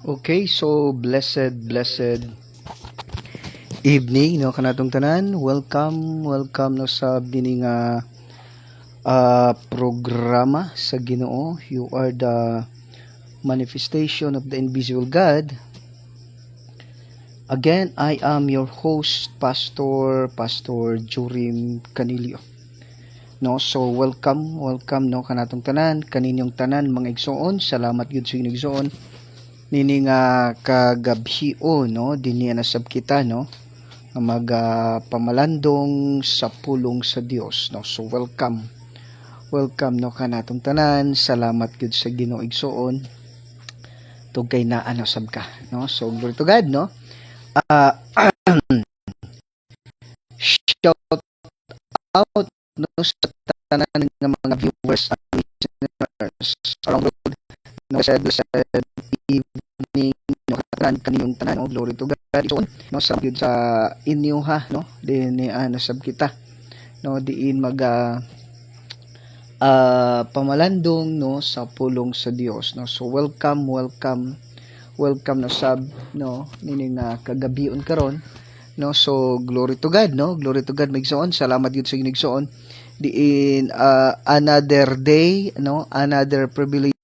Okay, so blessed evening no kanatong tanan. Welcome no sa bining programa sa Ginoo. You are the manifestation of the invisible God. Again, I am your host, Pastor Jorim Canilio. No, so welcome no kanatong tanan, kaninyong tanan mga igsoon. Salamat gyud sa inyong igsoon. Nini nga kagabhio no dinhi na sab kita no pamalandong sa pulong sa Dios no. So welcome no kanatong tanan. Salamat gyud sa Ginoo igsoon tugkay naa na sab ka no. So glory to God no. Shout out no sa tanan nga mga viewers and listeners around the world no. Sa evening no kaninyong tanan no. Glory to God no. Sa gyud sa inyo ha no din ni sab kita no diin pamalandong no sa pulong sa Dios no. So welcome no sab no nining kagabion karon no. So glory to God no. Glory to God migsoon. Salamat gyud sa inyong igsoon diin another day no, another privilege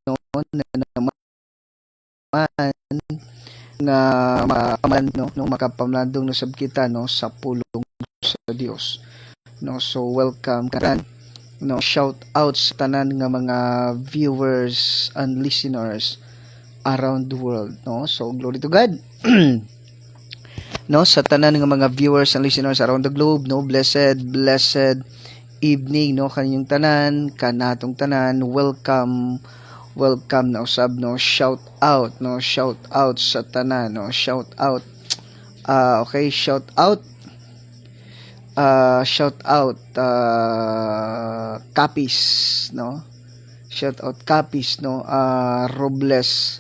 no na naman nga makapamalandong no sab kita no sa pulong sa Dios no. So welcome karan no. Shout out sa tanan nga mga viewers and listeners around the world no. So glory to God no sa tanan nga mga viewers and listeners around the globe no. Blessed evening no kaninyong tanan, kanatong tanan. Welcome na usab no. Shout out sa tanan no. Shout out okay, shout out Capis no. Shout out Capis no. Robles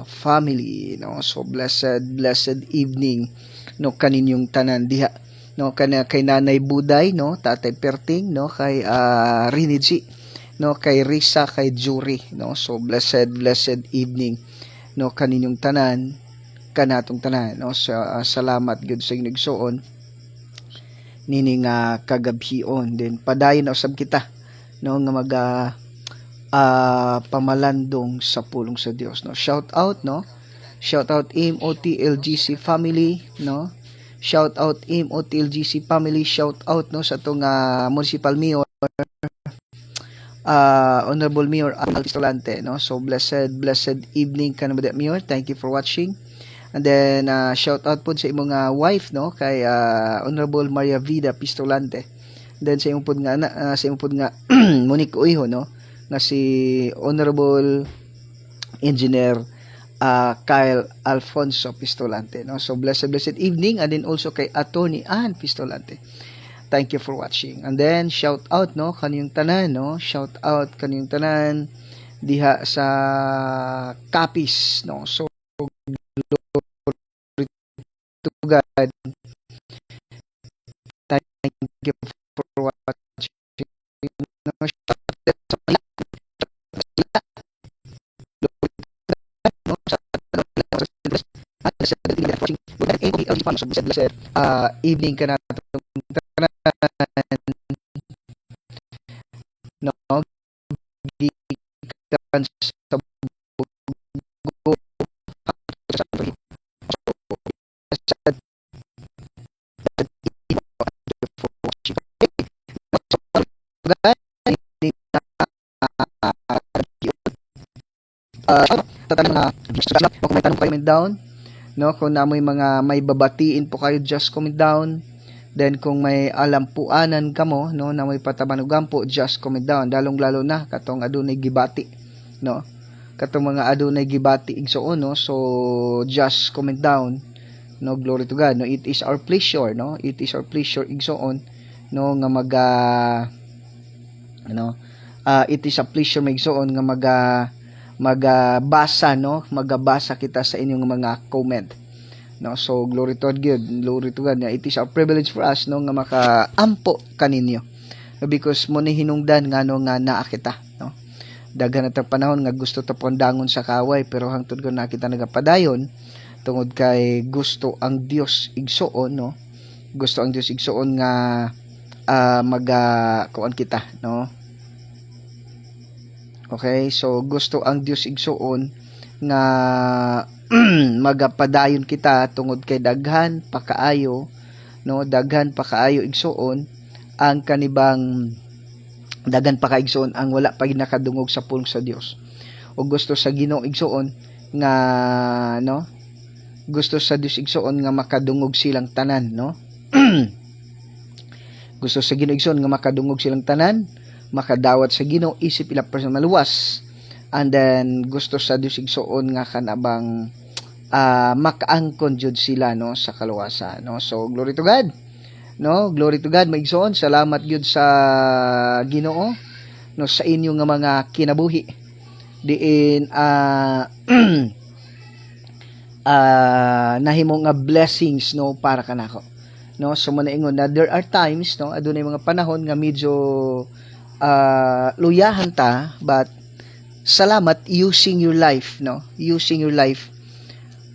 family no. So blessed evening no kaninyong tanan diha no. Kay Nanay Buday no, Tatay Perting no, kay Rinidji no, kay Risa, kay Jury no. So blessed evening no kaninyong tanan, kanatong tanan no. Salamat gyud sa inyong igsoon nining kagabhion din padayon na usab kita no nga pamalandong sa pulong sa Dios no. Shout out MOTLGC family no. Shout out MOTLGC family. Shout out no sa tong municipal mayor Honorable Mayor Al Pistolante no. So blessed evening kanamo Mayor. Thank you for watching. And then shout out po sa imong wife no, kay Honorable Maria Vida Pistolante. Then sa imong pud nga Monique Uiho no, nga si Honorable Engineer Kyle Alfonso Pistolante no. So blessed evening. And then also kay Attorney Ann Pistolante. Thank you for watching. And then shout out no kaniyong tanan no. Shout out kaniyong tanan diha sa Capiz no. So glory to God. Thank you for watching no. Evening ka na no. Gikan sa Tatang mga kung may tanong kayo, comment down, no? Kung namoy mga may babatiin po kayo, just comment down. Then kung may alampuanan kamo, no, na may patabanugan po, just comment down. Lalong-lalo na katong adunay gibati, no? Katong mga adunay gibati igsoon, no? So just comment down. No, glory to God. No, it is our pleasure, no? It is our pleasure igsoon, no, nga it is a pleasure magsoon nga magabasa, no? Magabasa kita sa inyong mga comment. No, so glory to God, glory to God. It is a privilege for us, no, nga makaampo kaninyo, because mo ni hinungdan nga no nga naa kita, no. Daghan na panahon nga gusto ta pondangon sa kaway, pero hangtod ko na kita nagapadayon tungod kay gusto ang Dios igsoon, no. Gusto ang Dios igsoon nga kuan kita, no. Okay, so gusto ang Dios igsoon nga magapadayon kita tungod kay daghan pakaayo, no, daghan pakaayo igsoon ang kanibang daghan pakaigsoon ang wala pa nakadungog sa pulong sa Dios. O gusto sa Ginoo igsoon nga, no, gusto sa Dios igsoon nga makadungog silang tanan, no. Gusto sa Ginoo igsoon nga makadungog silang tanan, makadawat sa Ginoo isip ila person maluwas. And then gusto sa Dios igsoon nga kanabang makaangkon jud sila, no, sa kaluwasan, no. So glory to God, no, glory to God maigsoon. Salamat jud sa Ginoo, no, sa inyo nga mga kinabuhi diin nahimo nga blessings, no, para kanako, no. So manaingon na there are times, no, adunay mga panahon nga medyo luyahan ta, but salamat using your life, no, using your life.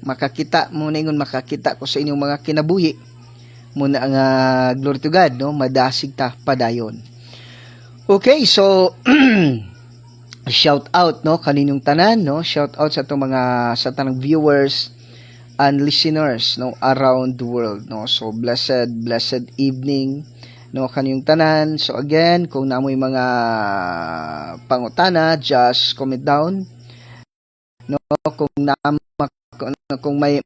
Makakita mo na ingon, makakita ko sa inyong mga kinabuhi muna ang glory to God, no, madasig ta padayon. Okay, so shout out, no, kaninyong tanan, no, shout out sa itong mga sa tanang viewers and listeners, no, around the world, no. So blessed evening, no, kaninyong tanan. So again, kung namoy mga pangutana, just comment down, no. Kung may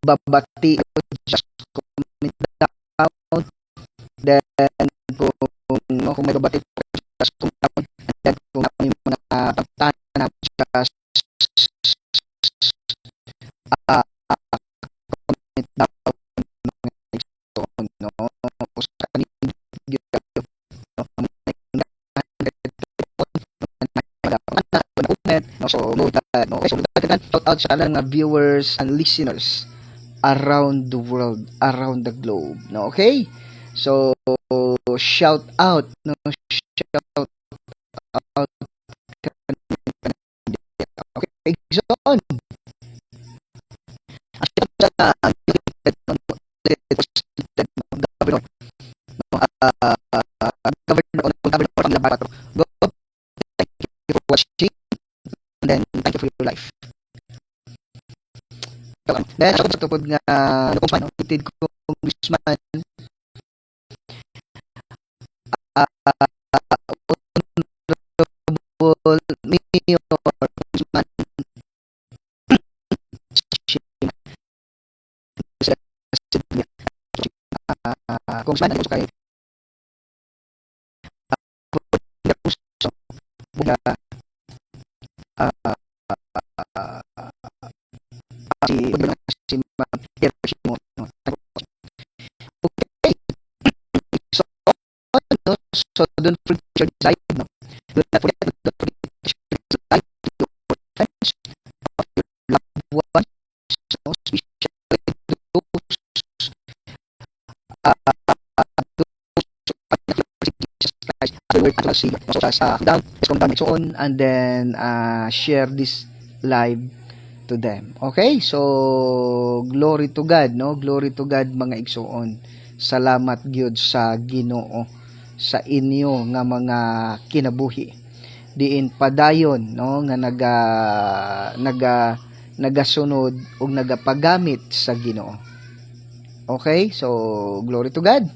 babati, just comment down. Then kung may babati, just comment down. And then kung may mga pangutana, just comment down, no. Sa kaninyong shout out sa mga viewers and listeners around the world, around the globe, no. Okay, so shout out, no, shout out. Okay, so on governor, go, thank you for watching, and then thank you for your life. Then sa tupod nga no, itid ko congressman, honorable mayor, congressman, congressman ano kay so don't forget to decide, no. Do not forget to decide to your friends, of your loved ones, so especially those and then share this live to them. Okay, so glory to God, no, glory to God mga igsoon. Salamat gyud sa Ginoo sa inyo nga mga kinabuhi diin padayon, no, nga nagasunod ug nagapagamit sa Ginoo. Okay, so glory to God.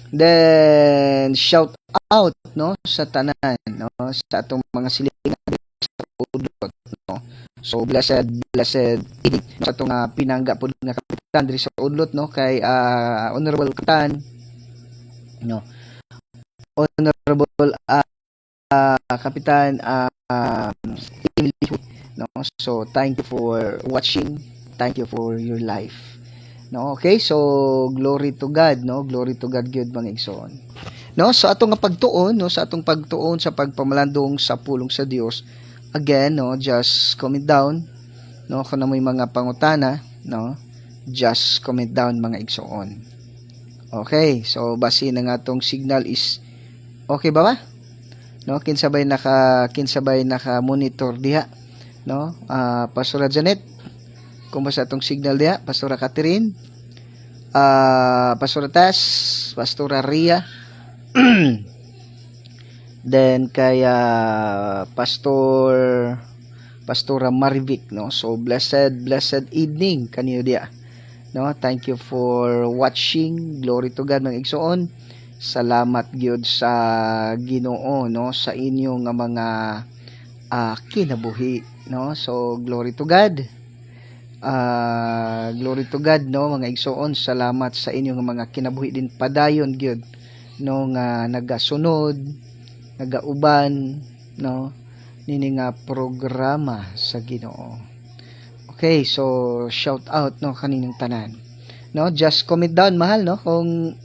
Then shout out, no, sa tanan, no, sa atong mga silingan sa udlot, So blessed evening sa itong pinangga po nga kapitan diri sa udlot, no, kay honorable kapitan, no, honorable kapitan Emily, no. So thank you for watching, thank you for your life, no. Okay, so glory to God, no, glory to God gyud mga igsoon, no. So atong pagtuon, no, sa atong pagtuon sa pagpamalandong sa pulong sa Dios, again, no, just comment down, no, kung may mga pangutana, no, just comment down mga igsoon. Okay, so base na nga tong signal is okay ba? No, kinsabay naka monitor diha, no. Pastora Janet, kumusta tong signal diha? Pastora Catherine, Pastora Tas, Pastora Ria, then kay Pastora Marivic, no. So blessed evening kaniyo dia, no. Thank you for watching. Glory to God mga igsoon. Salamat gyud sa Ginoo, no, sa inyong mga kinabuhi, no. So glory to God. Glory to God, no, mga igsoon. Salamat sa inyong mga kinabuhi din padayon gyud, no, nga nagasunod, nagauban, no, nini nga programa sa Ginoo. Okay, so shout out, no, kaninong tanan, no. Just comment down mahal, no, kung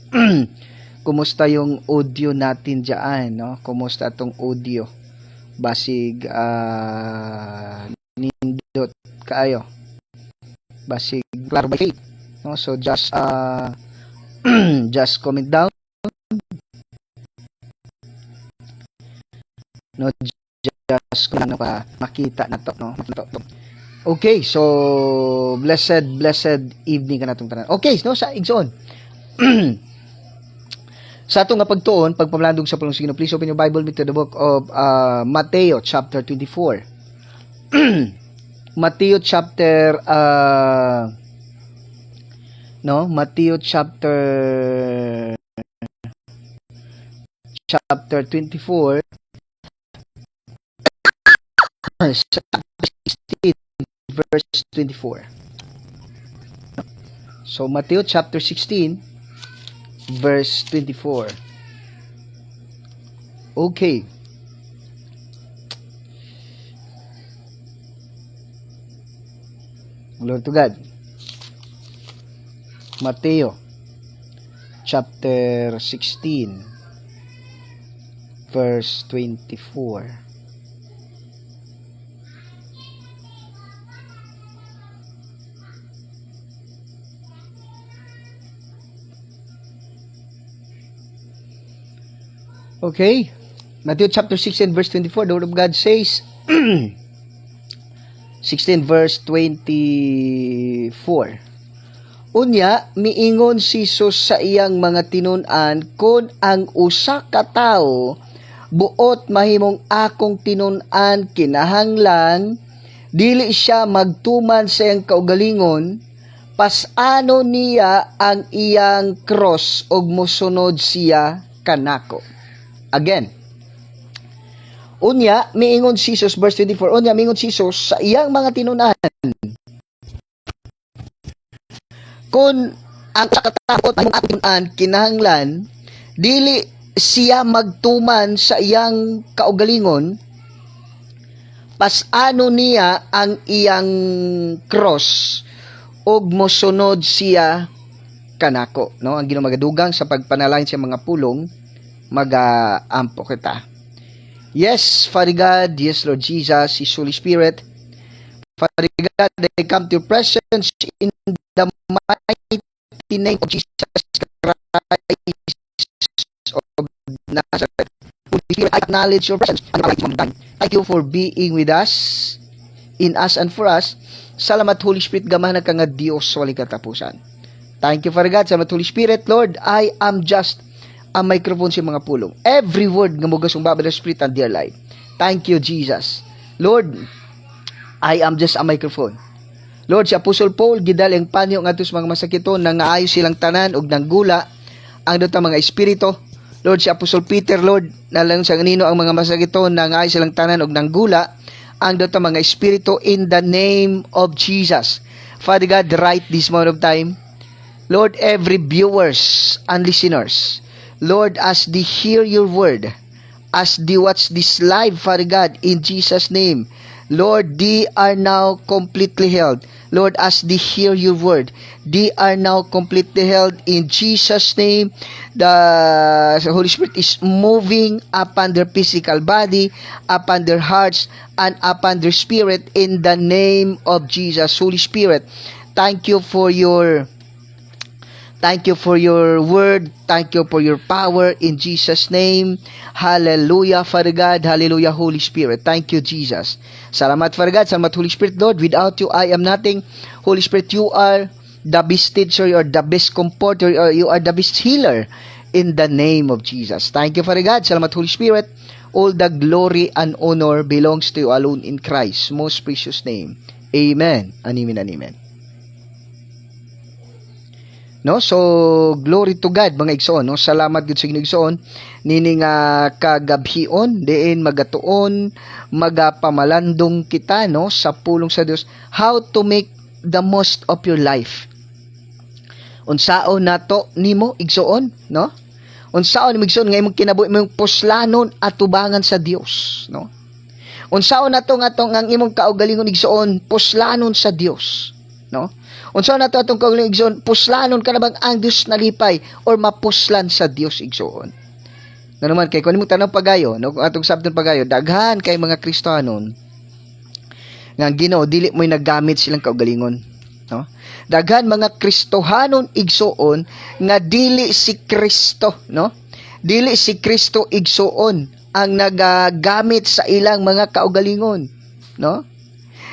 kumusta yung audio natin diyan, no, kumusta tong audio, basig nindot kaayo, basig klaro by faith, no. So just just comment down, no, just kung ano pa makita na to, no. Okay, so blessed evening ka natong tanan. Okay, no, sa igsoon. Sa atong nga pagtuon, pagpamalandong sa pulong sa Ginoo, please open your Bible to the book of Mateo chapter 24. Mateo chapter Mateo chapter 24 16 verse 24. So Mateo chapter 16 verse 24. Okay. Glory to God. Mateo chapter 16 verse 24. Okay, Matthew chapter 16 verse 24, the word of God says, 16 verse 24, unya miingon si Jesus sa iyang mga tinun-an, kun ang usa ka tawo buot mahimong akong tinun-an kinahanglan dili siya magtuman sa iyang kaugalingon, pasano niya ang iyang cross ug mosunod siya kanako. Again, unya miingon si Jesus, verse 24, unya miingon si Jesus sa iyang mga tinunan, kung ang sakataot ang akong tinunan kinahanglan dili siya magtuman sa iyang kaugalingon, pasano niya ang iyang cross ug mosunod siya kanako, no. Ang Ginoo magadugang sa pagpanalangin sa mga pulong, mag-ampo kita. Yes, Father God, yes, Lord Jesus, His Holy Spirit, Father God, I come to your presence in the mighty name of Jesus Christ of Nazareth. Holy Spirit, I acknowledge your presence and your mighty. Thank you for being with us, in us and for us. Salamat, Holy Spirit, gamahan ka nga Diyos sa walang katapusan. Thank you, Father God. Salamat, Holy Spirit. Lord, I am just ang microphone sa mga pulong. Every word nga mugas ang babala ng Spirit and dear life. Thank you, Jesus. Lord, I am just a microphone. Lord, si Apostle Paul, gidal ang panyo nga sa mga masakiton, nang naayos silang tanan og nanggula ang dutang mga espiritu. Lord, si Apostle Peter, Lord, nalang sa nino ang mga masakiton, nang naayos silang tanan og nanggula ang dato mga espiritu in the name of Jesus. Father God, right this moment of time, Lord, every viewers and listeners, Lord, as they hear your word, as they watch this live, Father God, in Jesus' name, Lord, they are now completely healed. Lord, as they hear your word, they are now completely healed in Jesus' name. The Holy Spirit is moving upon their physical body, upon their hearts, and upon their spirit in the name of Jesus. Holy Spirit, thank you for your word. Thank you for your power in Jesus' name. Hallelujah, Father God. Hallelujah, Holy Spirit. Thank you, Jesus. Salamat, Father God. Salamat, Holy Spirit, Lord. Without you, I am nothing. Holy Spirit, you are the best teacher. You are the best comforter. You are the best healer in the name of Jesus. Thank you, Father God. Salamat, Holy Spirit. All the glory and honor belongs to you alone in Christ's most precious name. Amen. And amen and amen. No, so glory to God mga igsoon, no. Salamat gid sa Ginoo igsoon nining kagabhion diin magatuon magapamalandong kita, no, sa pulong sa Dios how to make the most of your life. Unsaon nato nimo igsoon, no? Unsaon nimo igsoon nga imong kinabuhi imong puslanon at tubangan sa Dios, no? Unsaon nato nga ang imong kaugalingon igsoon puslanon sa Dios, no? Unsa na to atong kaugalingon igsoon puslanon ka na bang ang Dios nalipay or mapuslan sa Dios igsoon. No naman kay kun mo tanong pagayo no atong sabton pagayo daghan kay mga Kristiyanon nga Ginoo dili mo'y naggamit silang kaugalingon, no? Daghan mga Kristohanon igsoon nga dili si Kristo, no? Dili si Kristo igsoon ang nagagamit sa ilang mga kaugalingon, no?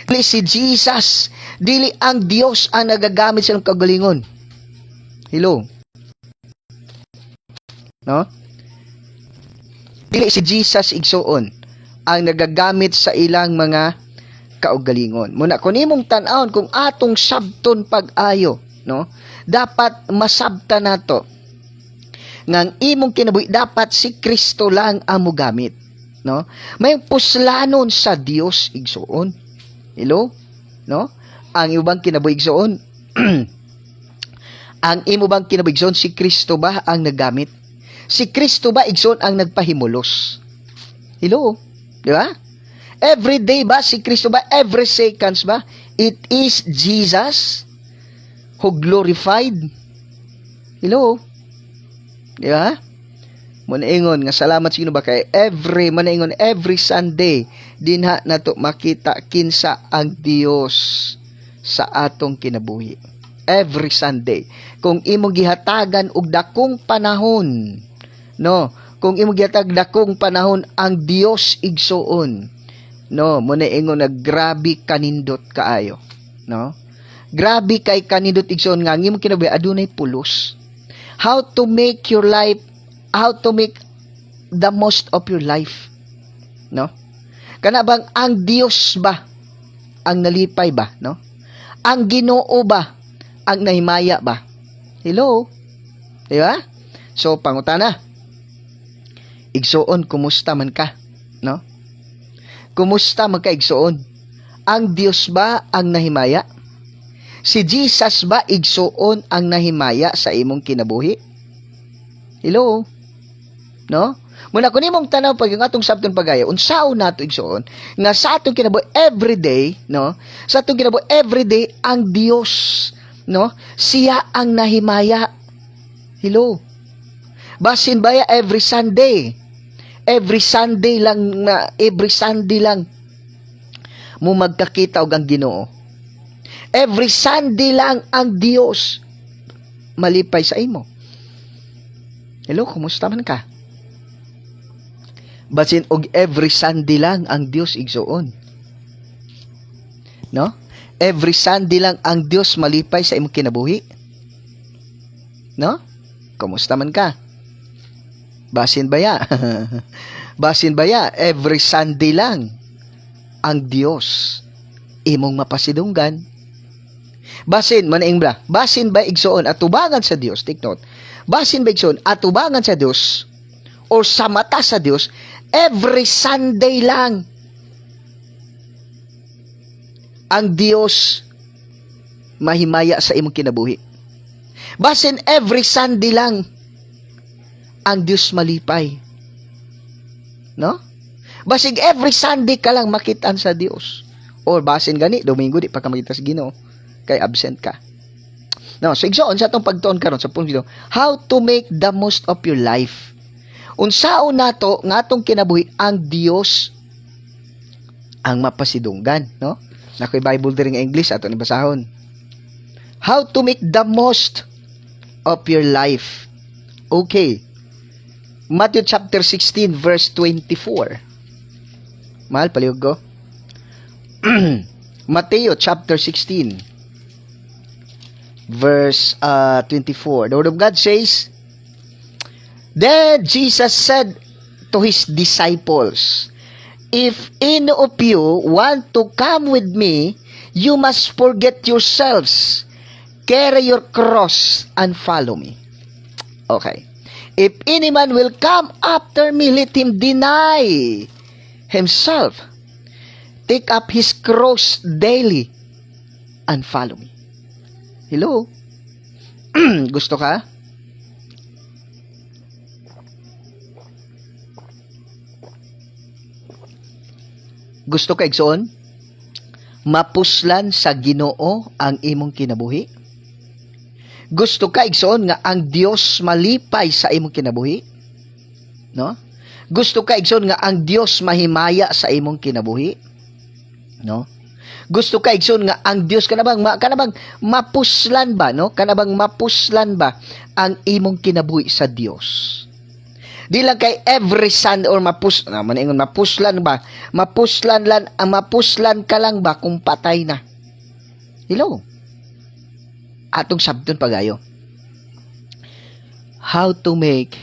Dili si Jesus, dili ang Dios ang nagagamit sa kagalingon. Hello? No? Dili si Jesus igsoon ang nagagamit sa ilang mga kaugalingon. Muna kun imong tan-awon kung atong sabton pag-ayo, no? Dapat masabta nato ngang imong kinabuhi dapat si Kristo lang ang mogamit, no? May puslanon sa Dios igsoon. Hello? No? Ang ibang kinabuigsoon ang imo bang kinabuigsoon si Kristo ba ang naggamit? Si Kristo ba igsoon ang nagpahimulos? Hello? Di ba? Every day ba si Kristo ba? Every seconds ba? It is Jesus who glorified. Hello? Di ba? Manaingon nga salamat sa Ginoo ba kay every Sunday dinha nato makita kinsa ang Dios sa atong kinabuhi. Every Sunday kung imong gihatagan og dakong panahon, no, kung imong gihatag dakong panahon ang Dios igsoon, no, manaingon na grabe kanindot kaayo, no? Grabe kay kanindot igsoon nga ang imong kinabuhi adunay pulos. How to make the most of your life, no? Kana bang ang Dios ba ang nalipay ba, no? Ang Ginoo ba ang nahimaya ba? Hello? Di ba? So pangutana, igsoon kumusta man ka, no? Kumusta man ka igsoon? Ang Dios ba ang nahimaya? Si Jesus ba igsoon ang nahimaya sa imong kinabuhi? Hello? No? Muna kun imong tanaw pag ang atong sabton pagaya, unsaon nato igsoon nga sa atong kinabuhi everyday, no? Sa atong kinabuhi everyday ang Dios, no? Siya ang nahimaya. Hello? Basin baya every Sunday lang mo magkakita og ang Ginoo. Every Sunday lang ang Dios malipay sa imo. Hello, kumusta man ka? Basin og every Sunday lang ang Dios igsoon. No? Every Sunday lang ang Dios malipay sa imong kinabuhi. No? Kumusta man ka? Basin baya? Basin baya every Sunday lang ang Dios imong mapasidunggan. Basin manaing bra. Basin ba igsoon atubangan sa Dios? Take note. Basin ba igsoon atubangan sa Dios or sa mata sa Dios every Sunday lang. ang Dios mahimaya sa imong kinabuhi. Basin every Sunday lang ang Dios malipay. No? Basig every Sunday ka lang makitaan sa Dios. Or basin gani Domingo di pa ka makita sa Ginoo kay absent ka. No, so igsoon sa atong pagtuon karon sa punto video, how to make the most of your life. Unsaon nato nga atong kinabuhi ang Dios ang mapasidunggan, no? Nakoy Bible diri nga English ato ni basahon. How to make the most of your life. Okay. Matthew chapter 16 verse 24. Mahal palihog ko. Matthew chapter 16 verse 24. The word of God says, Then Jesus said to his disciples, If any of you want to come with me, you must forget yourselves, carry your cross, and follow me. Okay. If any man will come after me, let him deny himself, take up his cross daily, and follow me. Hello? Gusto ka? Gusto ka igsoon? Mapuslan sa Ginoo ang imong kinabuhi? Gusto ka igsoon nga ang Dios malipay sa imong kinabuhi? No? Gusto ka igsoon nga ang Dios mahimaya sa imong kinabuhi? No? Gusto ka igsoon nga ang Dios kanabang mapuslan ba, no? Kanabang mapuslan ba ang imong kinabuhi sa Dios? Di lang kay every Sunday or mapuslan ba? Mapuslan ka lang ba kung patay na? Hello? Atong sabton pagayo. How to make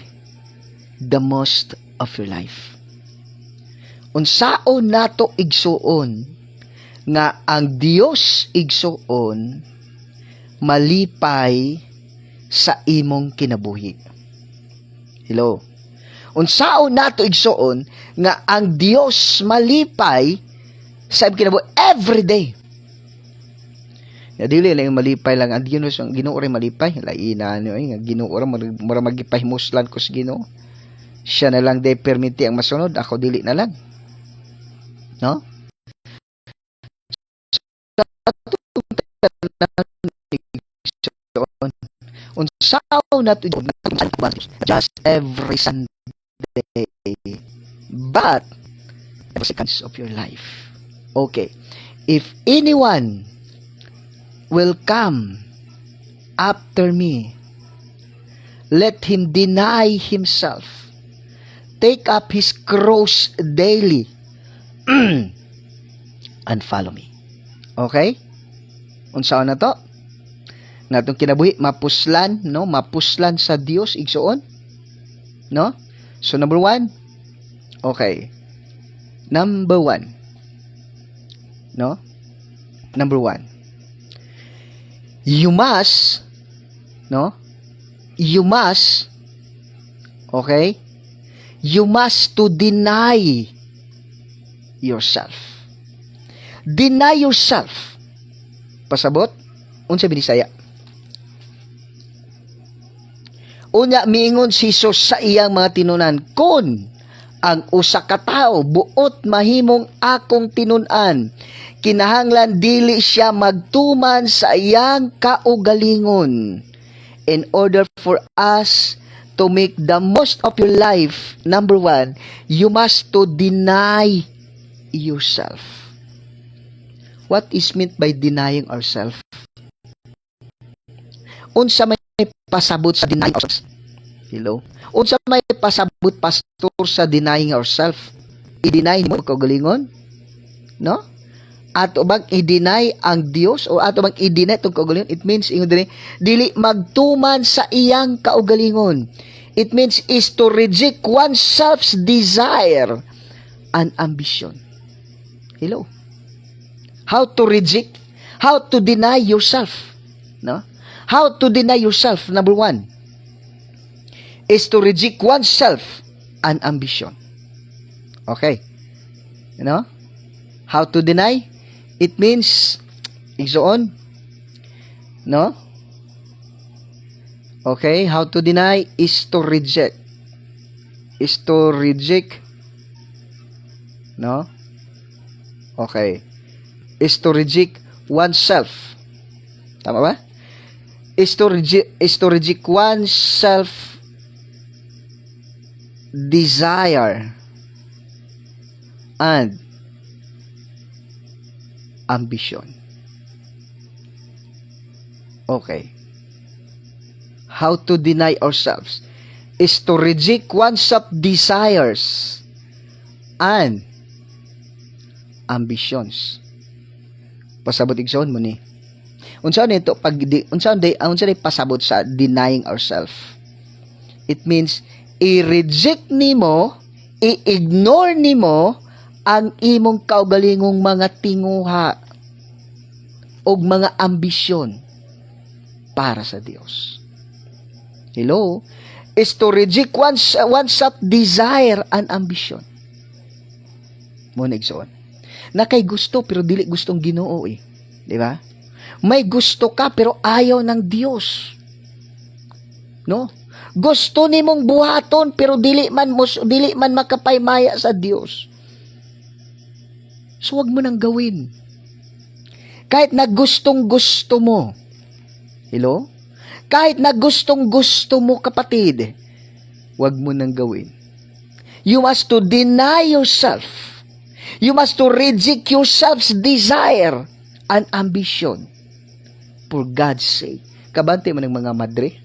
the most of your life. Unsaon nato igsuon nga ang Dios igsuon malipay sa imong kinabuhi. Hello. Unsaon nato igsuon nga ang Dios malipay sa imong kinabuhi every day. Ya dili lang malipay lang ang Dios ang Ginoo ray malipay. Laina ano nga Ginoo ra mura magipahimoslan ko sa Ginoo. Siya na lang day permiti ang masunod, ako dili na lang. No? Unsaon nato just every Sunday, but every seconds of your life. Okay. If anyone will come after me, let him deny himself, take up his cross daily, and follow me. Okay? Unsaon na to? Natong kinabuhi mapuslan, no? Mapuslan sa Dios igsuon. No? So number 1. Okay. Number 1. No? Number 1. You must, no? You must, okay? You must to deny yourself. Deny yourself. Pasabot? Unsa binisaya? Unya miingon si Jesus sa iyang mga tinunan, kun ang usa ka tawo buot mahimong akong tinunan, kinahanglan dili siya magtuman sa iyang kaugalingon. In order for us to make the most of your life, number 1, you must to deny yourself. What is meant by denying ourselves? Unsa may pasabot sa denying ourselves? Hello? Unsa may pasabot pastor sa denying ourselves? I-deny mo kaugalingon? No? Ato bang i-deny ang Dios o ato bang i-deny itong kaugalingon? It means dili magtuman sa iyang kaugalingon. It means is to reject oneself's desire and ambition. Hello? How to reject? How to deny yourself? No? How to deny yourself? Number 1 is to reject oneself and ambition. Okay. You know? How to deny? It means, igsoon, no? Okay, how to deny is to reject. Is to reject, no? Okay. Is to reject oneself. Tama ba? Is to reject oneself desire and ambition. Okay. How to deny ourselves is to reject oneself desires and ambitions. Pasabot igsoon mo ni. Unsa nito pag unsa day pasabot sa denying ourselves? It means i-reject nimo, i-ignore nimo ang imong kaugalingong mga tinguha o mga ambisyon para sa Dios. Hello? Is to reject oneself desire and ambition. Muna igsoon. Na kay gusto pero dili gustong Ginoo eh. Di ba? May gusto ka pero ayaw ng Dios. No? Gusto nimong buhaton pero dili man makapaymaya sa Dios. So wag mo nang gawin. Kahit na gustong-gusto mo. Hello? Kahit na gustong-gusto mo, kapatid, wag mo nang gawin. You must to deny yourself. You must to reject yourself's desire and ambition for God's sake. Kabante mo ng mga madre.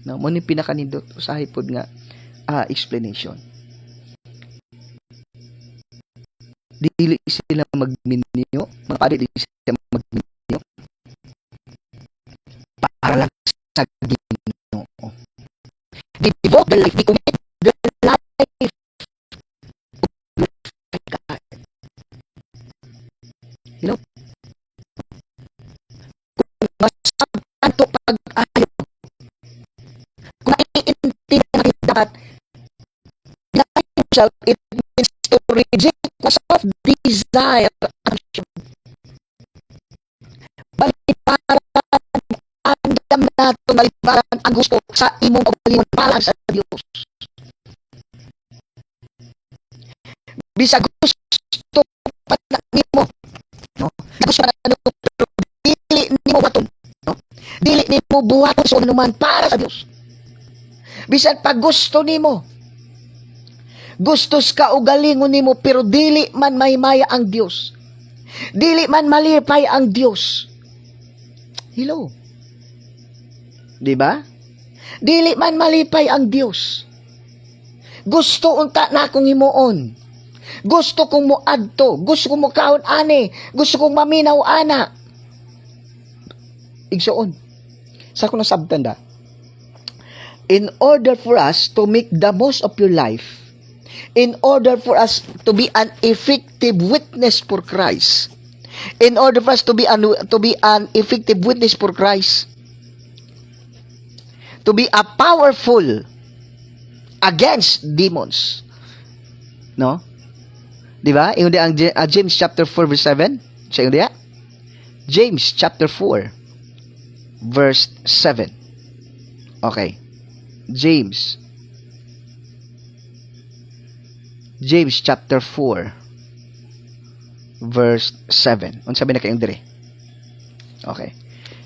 No, mo ni pinakanindot usahay pod nga explanation. Dili sila magminyo, magpadi dili sila magminyo. Para lang sa Ginoo. Devote the life, commit the life. You know? Kung masabtan to pag-ayo, kung naiintindihan natin dapat, it means to reject oneself desire action. Balibaran andam nato balibaran ang gusto sa imong kaugalingon para sa Dios. Bisa gusto pa nimo, no? Gusto na pero dili nimo buhaton, no? Dili nimo buhaton sa anuman para sa Dios. Bisan pag gusto nimo, gustos ka ugalingon nimo pero dili man mahimaya ang Dios. Dili man malipay ang Dios. Hello. Di ba? Dili man malipay ang Dios. Gusto unta na akong himuon. Gusto kong muadto, gusto kong mukaon ani, gusto kong maminaw ana. Igsoon. Sa ko nasabtan da. In order for us to make the most of your life, in order for us to be an effective witness for Christ, in order for us to be an effective witness for Christ, to be a powerful against demons, no? Di ba? Yung ang James chapter 4 verse 7. Siya yung diya? James chapter 4 verse 7. Okay. James chapter 4 verse 7. Ano sabi na kayong dire? Okay.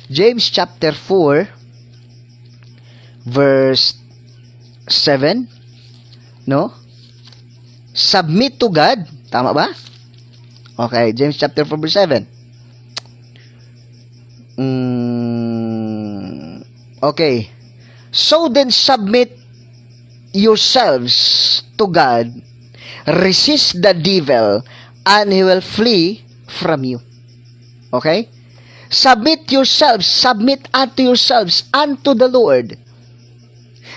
James chapter 4 verse 7, no? Submit to God. Tama ba? Okay, James chapter 4 verse 7. Okay. So then submit yourselves to God, resist the devil, and he will flee from you. Okay? Submit unto yourselves unto the Lord.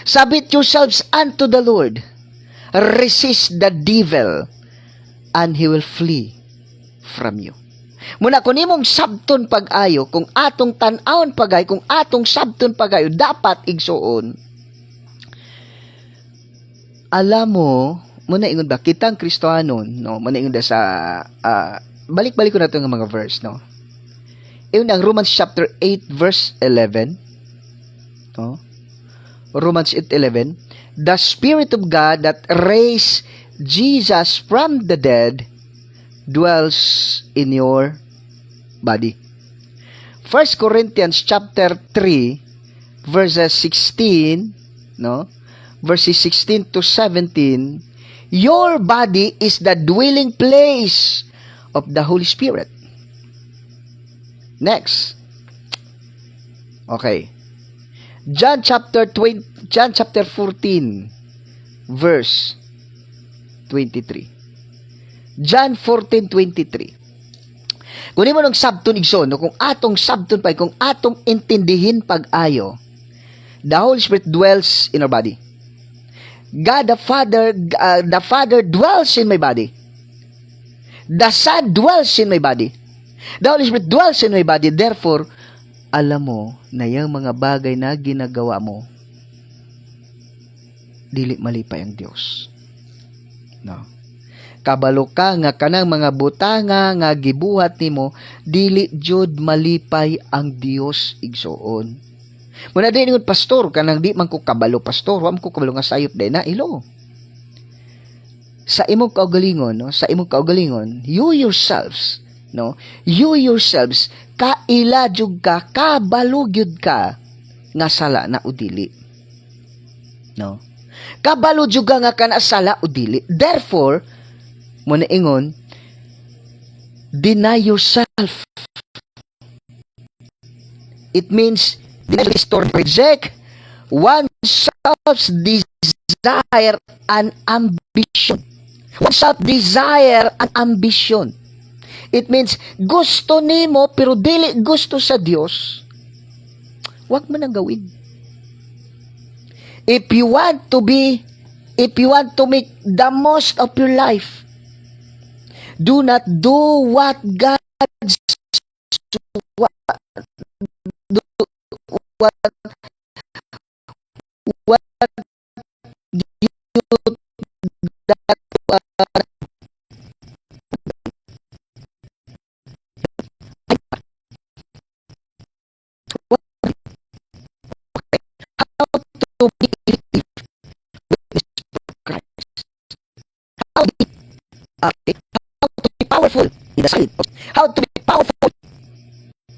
Submit yourselves unto the Lord. Resist the devil, and he will flee from you. Muna kung imong sabton pag-ayo, kung atong tan-awon pag-ayo, kung atong sabton pag-ayo, dapat igsuon. Alam mo, muna ingon ba, kitang Kristohanon, no, muna ingon da sa balik-balik ko na ito ng mga verse, no? Yung Romans chapter 8 verse 11, no? Romans 8:11, the Spirit of God that raised Jesus from the dead dwells in your body. 1 Corinthians chapter 3 verses 16, no? Verses 16 to 17, your body is the dwelling place of the Holy Spirit. Next. Okay. John chapter 14 verse 23. John 14:23. Kunin mo ng sabton igsoon, no? Kung atong sabton pa, kung atong intindihin pag-ayo, the Holy Spirit dwells in our body. God the Father dwells in my body. The Son dwells in my body. The Holy Spirit dwells in my body. Therefore, alam mo na yung mga bagay na ginagawa mo, dili malipay ang Dios. No. Kabalo ka nga kanang mga butanga nga gibuhat nimo, dili jud malipay ang Dios igsoon. Muna din ingon pastor kanang di man ko kabalo pastor, wa man ko kabalo nga sayop day na ilo. Sa imong kaugalingon, no, sa imong kaugalingon, you yourselves kailadyog ka, kabalugyod ka nga sala na udili. No? Kabalugyod ka nga kana sala udili. Therefore, mo na ingon, deny yourself. It means deny, restore, reject oneself's desire and ambition. Oneself desire and ambition. It means, gusto nimo pero dili gusto sa Dios, wag mo nang gawin. If you want to make the most of your life, do not do what God what you to be Christ. How to be powerful in the sight of, how to be powerful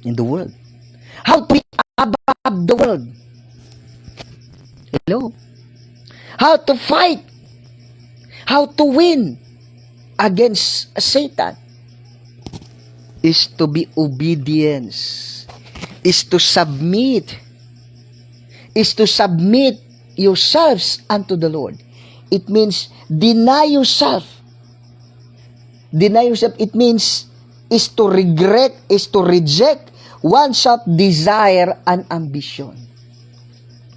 in the world, how to be above the world. Hello? How to fight, how to win against Satan is to be obedience, is to submit yourselves unto the Lord. It means deny yourself. Deny yourself, it means is to reject oneself desire and ambition.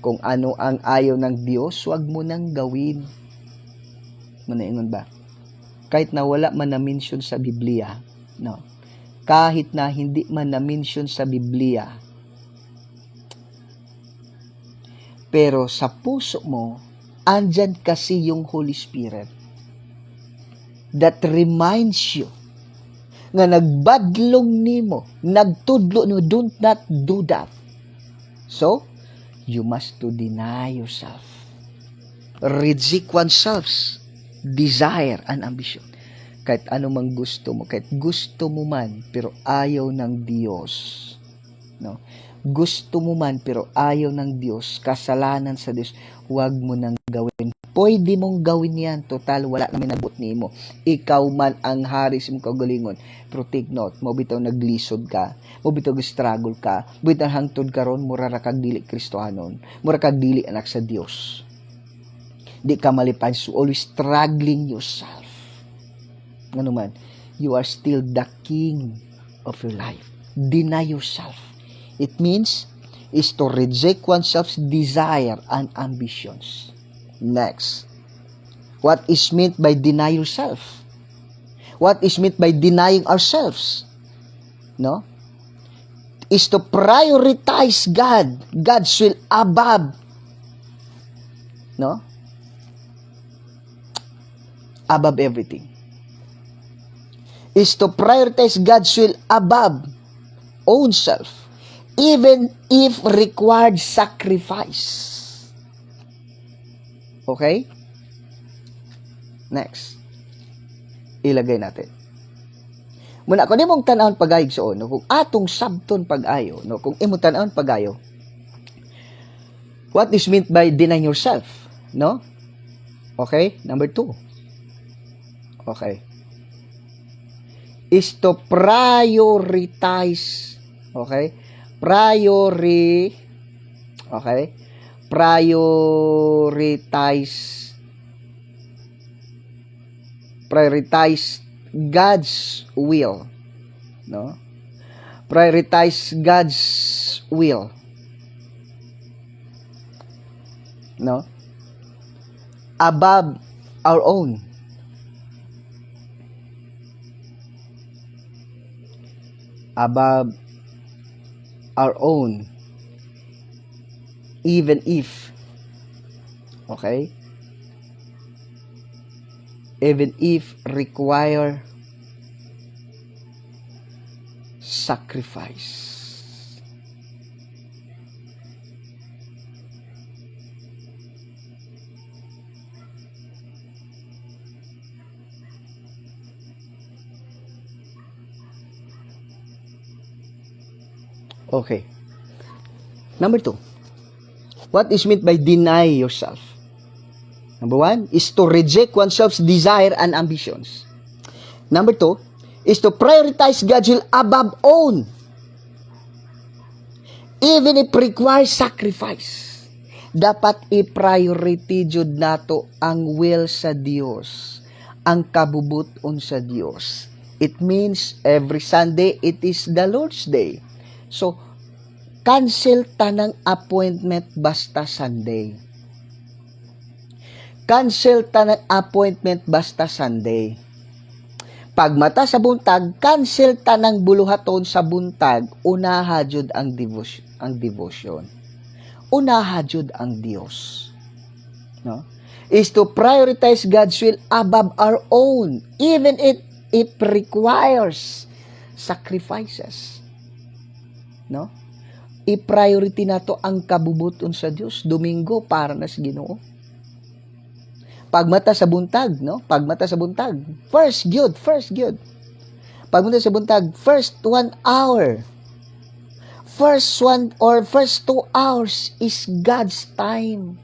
Kung ano ang ayaw ng Diyos, huwag mo nang gawin. Manaingon ba? Kahit na wala man na-mention sa Biblia, no? Kahit na hindi man na-mention sa Biblia, pero sa puso mo, andyan kasi yung Holy Spirit that reminds you nga nagbadlong nimo, nagtudlo no, do not do that. So, you must to deny yourself. Reject oneself's desire and ambition. Kahit ano mang gusto mo, kahit gusto mo man, pero ayaw ng Diyos. No? Gusto mo man pero ayaw ng Diyos, kasalanan sa Diyos, huwag mo nang gawin. Pwede mong gawin yan, total wala namin nabot nimo. Ikaw man ang hari sa mong kaugalingon. Pero take note, mo bitaw naglisod ka, mo bitaw struggle ka, bitaw hangtod karon mura ra kag dili Kristohanon, mura kag dili anak sa Dios. Di ka malipay, so always struggling yourself. Ngano man, you are still the king of your life. Deny yourself. It means is to reject oneself's desire and ambitions. Next, what is meant by deny yourself? What is meant by denying ourselves? No? Is to prioritize God's will above, no? Above everything. is to prioritize God's will above own self, even if required sacrifice. Okay? Next. Ilagay natin. Muna kung imong tan-awon pag-ayog so, no, kung atong sabton pag-ayo, no, kung imong tan-awon pag-ayo, what is meant by denying yourself, no? Okay? Number 2. Okay. Is to prioritize, okay? Prioritize God's will, no? Prioritize God's will, no? Above our own. Above our own, even if, okay, even if require sacrifice. Okay. Number 2. What is meant by deny yourself? Number 1 is to reject oneself's desire and ambitions. Number 2 is to prioritize God's will above own, even if requires sacrifice. Dapat i-priority jud nato ang will sa Dios, ang kabubuton sa Dios. It means every Sunday it is the Lord's Day. So, cancel tanang appointment basta Sunday. Cancel tanang appointment basta Sunday. Pagmata sa buntag, cancel tanang buluhaton sa buntag, unaha jud ang devotion. Unaha jud ang Dios. No? Is to prioritize God's will above our own, even if it requires sacrifices. No? I-priority nato ang kabubuton sa Dios. Domingo para na sa Ginoo. Pagmata sa buntag, no? Pagmata sa buntag. First good. Pagmata sa buntag, first 1 hour. First 2 hours is God's time.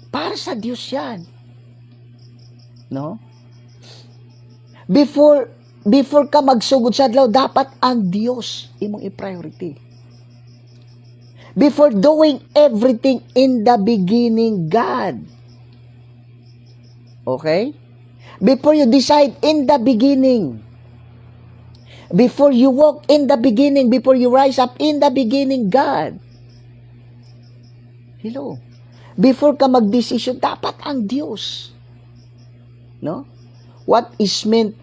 Para sa Dios yan. No? Before ka magsugod sa adlaw, dapat ang Dios imong i-priority. Before doing everything, in the beginning, God. Okay? Before you decide, in the beginning. Before you walk, in the beginning. Before you rise up, in the beginning, God. Hello? Before ka mag-decision, dapat ang Dios. No? What is meant,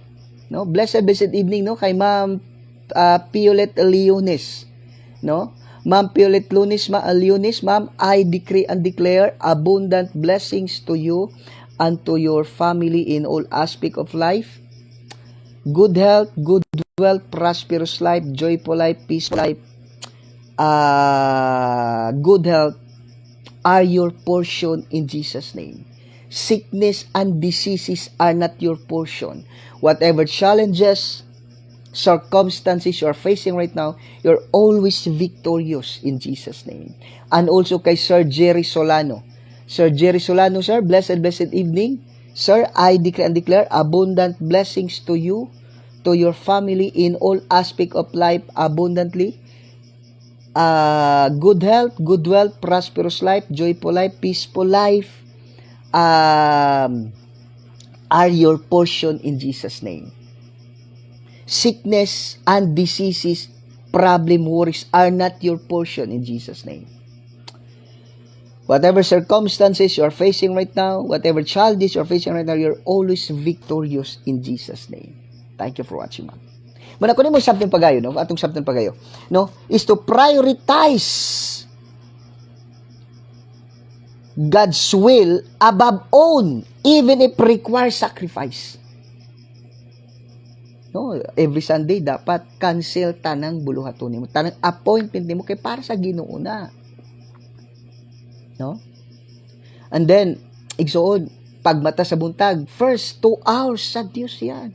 no? Blessed evening, no? Kay Ma'am Piolet Leonis, no? Ma'am Piolet Leonis, Ma'am, I decree and declare abundant blessings to you and to your family in all aspect of life. Good health, good wealth, prosperous life, joyful life, peaceful life, good health are your portion in Jesus' name. Sickness and diseases are not your portion. Whatever challenges, circumstances you are facing right now, you're always victorious in Jesus' name. And also kay Sir Jerry Solano. Sir Jerry Solano, sir, blessed evening. Sir, I declare and declare abundant blessings to you, to your family in all aspect of life abundantly. Good health, good wealth, prosperous life, joyful life, peaceful life, are your portion in Jesus' name. Sickness and diseases, problem, worries are not your portion in Jesus' name. Whatever circumstances you are facing right now, whatever challenges you are facing right now, you're always victorious in Jesus' name. Thank you for watching, ma'am. Muna ko mo sabtong pagayo, no? Atong sabtong pagayo, no? Is to prioritize God's will above own, even if requires sacrifice. No, every Sunday dapat cancel tanang buluhaton nimo, tanang appointment nimo kay para sa Ginoo na. No? And then igsuon pagmata sa buntag, first 2 hours sa Dios yan.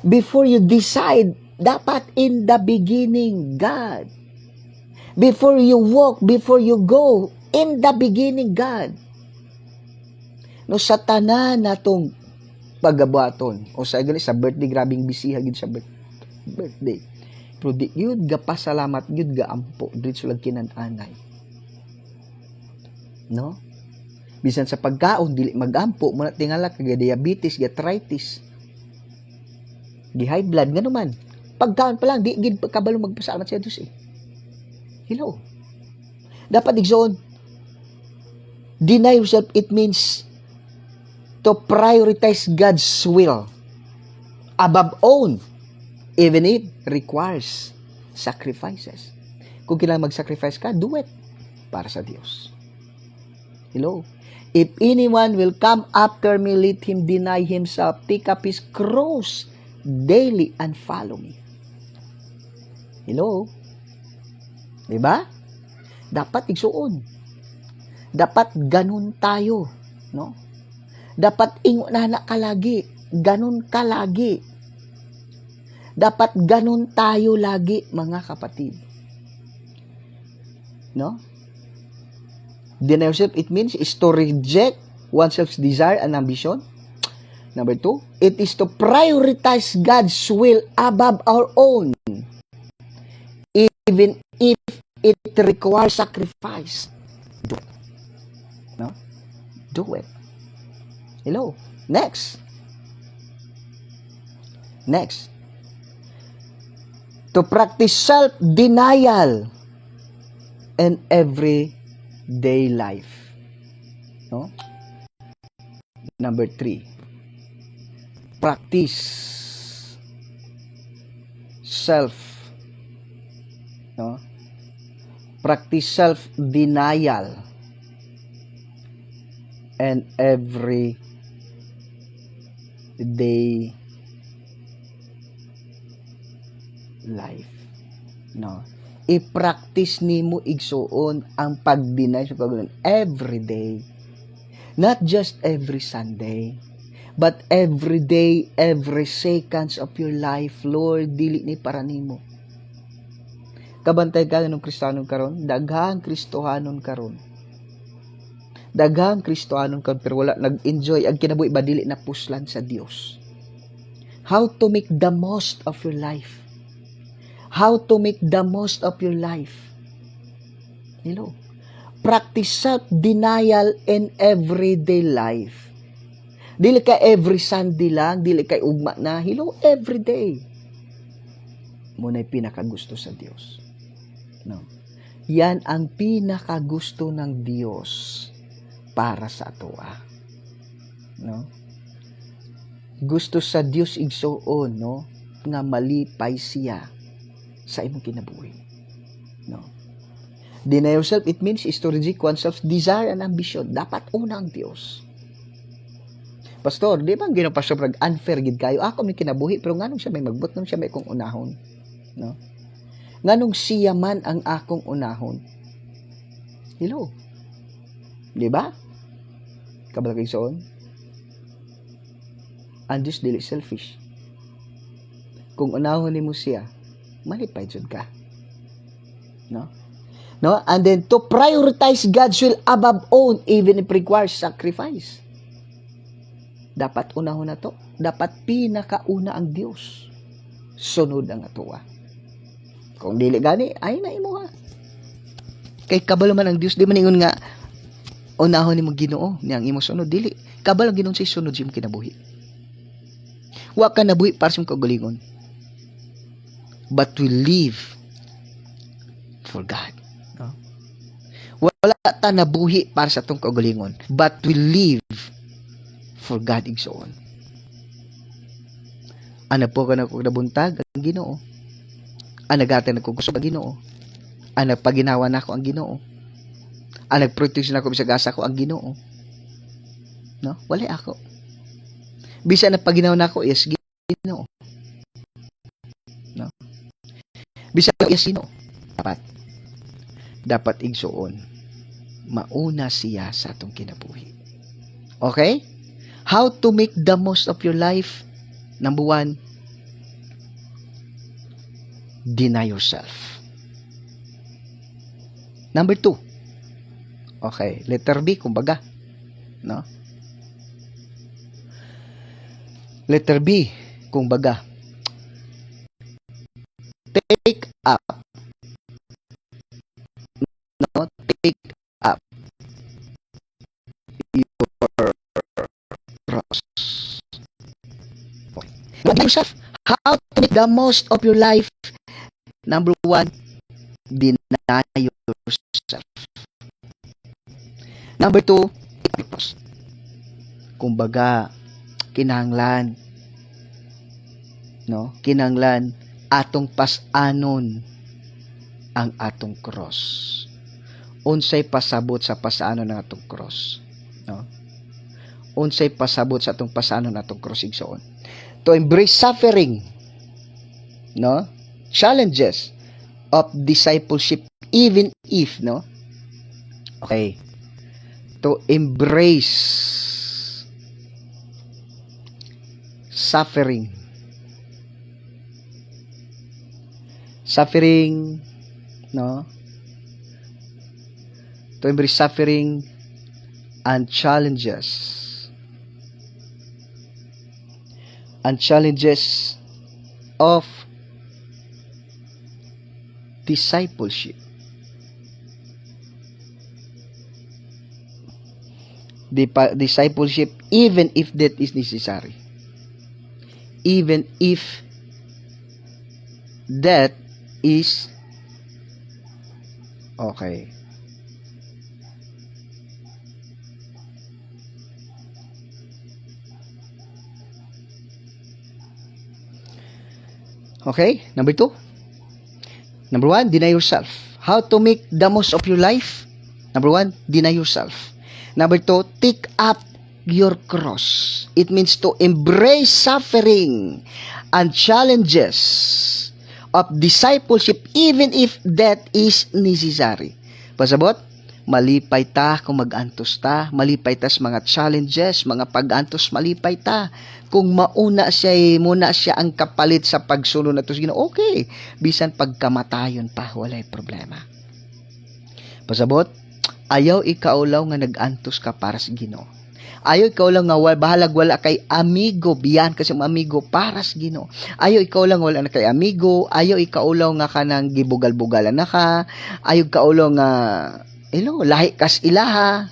Before you decide, dapat in the beginning God. Before you walk, before you go, in the beginning God. No, sa tanan natong pagabuhaton o sa gali sa birthday, grabing bisiha gid sa birthday, pero di yun gapasalamat yun gaampo dito lag kinananay, no? Bisan sa pagkaon dili magampo mo na tingala kag diabetes, gastritis, gi high blood ngano man pagkaon pa lang di gid kabalo magpasalamat sa Dios Hello, dapat igsoon deny yourself. It means to prioritize God's will above own, even if requires sacrifices. Kung kailangan mag-sacrifice ka, do it para sa Diyos. Hello? If anyone will come after me, let him deny himself, take up his cross daily and follow me. Hello? Diba? Dapat igsuon. Dapat ganun tayo, no? Dapat ingo na kalagi. Ganun kalagi. Dapat ganun tayo lagi, mga kapatid. No? Deny yourself, it means is to reject oneself's desire and ambition. Number 2, it is to prioritize God's will above our own, even if it requires sacrifice. Do it. No? Do it. Hello. Next. To practice self-denial in everyday life. No? Number 3. Practice Practice self-denial and everyday life. No. I-practice nimo igsuon ang pag-deny sa kagalan every day. Not just every Sunday, but every day, every seconds of your life. Lord, dili ni para nimo. Kabantay ka ng Kristiyanon karon, daghang Kristohanon karon. Daghang Kristohanon karon pero wala nag-enjoy ang kinabuhi ba dili na puslan sa Dios. How to make the most of your life. How to make the most of your life. Hello. Practice self-denial in everyday life. Dili ka every Sunday lang, dili kay ugma na. Hello, every day. Muna'y pinakagusto sa Dios. No. Yan ang pinakagusto ng Dios para sa atoa. No? Gusto sa Dios igsuon, no, nga malipay siya sa imong kinabuhi. No. Deny yourself, it means is to reject oneself's desire and ambition. Dapat una ang Dios. Pastor, di ba ang ginapastor pag unfair gid kayo? Ako may kinabuhi pero nganong siya may magbut, nganong siya may kong unahon. No? Nganong siya man ang akong unahon. Hello. Di ba? Kabalagay soon. Ang Diyos dili selfish. Kung unahon nimo siya, malipay jud ka. No? No? And then to prioritize God's will above own even if requires sacrifice. Dapat unahon na to. Dapat pinakauna ang Dios. Sunod ang atoa. Kung dili gani, ay na imo ha. Kay kabalo man ang Dios, di man ingon nga unahon nimo Ginoo niyang imo sunod, dili. Kabalo Ginoo say sunod sa imong kinabuhi. Wa ka nabuhi para sa imong kaugalingon. But we live for God. No? Wala ta nabuhi para sa atong kaugalingon, but we live for God igsoon. Ana po ka na kong nabuntag ang Ginoo. Anagatan ako gusto ang Ginoo. Anagpaginawa na ako ang Ginoo. Anagproteksyon na ako bisag asa ko ang Ginoo. No? Wala ako. Bisa na paginawa na ako, yes, Ginoo. Bisan iya sino, dapat igsuon, mauna siya sa atong kinabuhi. Okay? How to make the most of your life? Number 1, deny yourself. Number 2, okay, letter B, kumbaga, no? Letter B, kumbaga, take up, no? Take up your cross. Okay. Deny yourself. How to make the most of your life? Number 1, deny yourself. Number 2, kumbaga, kinahanglan, no? Kinahanglan atong pasanon ang atong cross. Unsay pasabot sa pasanon ng atong cross, no? Unsay pasabot sa atong pasanon ng atong cross igsoon. To embrace suffering, no? Challenges of discipleship, even if, no? Okay. To embrace suffering. Suffering, no? To embrace suffering and challenges. And challenges of discipleship. Discipleship, even if that is necessary. Even if that is okay. Okay, number 2. Number 1, deny yourself. How to make the most of your life? Number 1, deny yourself. Number 2, take up your cross. It means to embrace suffering and challenges of discipleship, even if that is necessary. Pasabot, malipay ta kung mag-antos ta, malipay ta sa mga challenges, mga pag-antos, malipay ta. Kung muna siya ang kapalit sa pagsunod nato sa Ginoo, okay. Bisan pagkamatayon pa, walay problema. Pasabot, ayaw ikaulaw nga nag-antos ka para sa Ginoo. Ayaw ikaw lang nga bahalag wala kay amigo, biyan kasi amigo para sa Ginoo. Ayaw ikaw lang wala na kay amigo, ayaw ikaw lang nga kanang gibugal-bugalan na ka, ayaw ikaw lang nga lahi kas ilaha.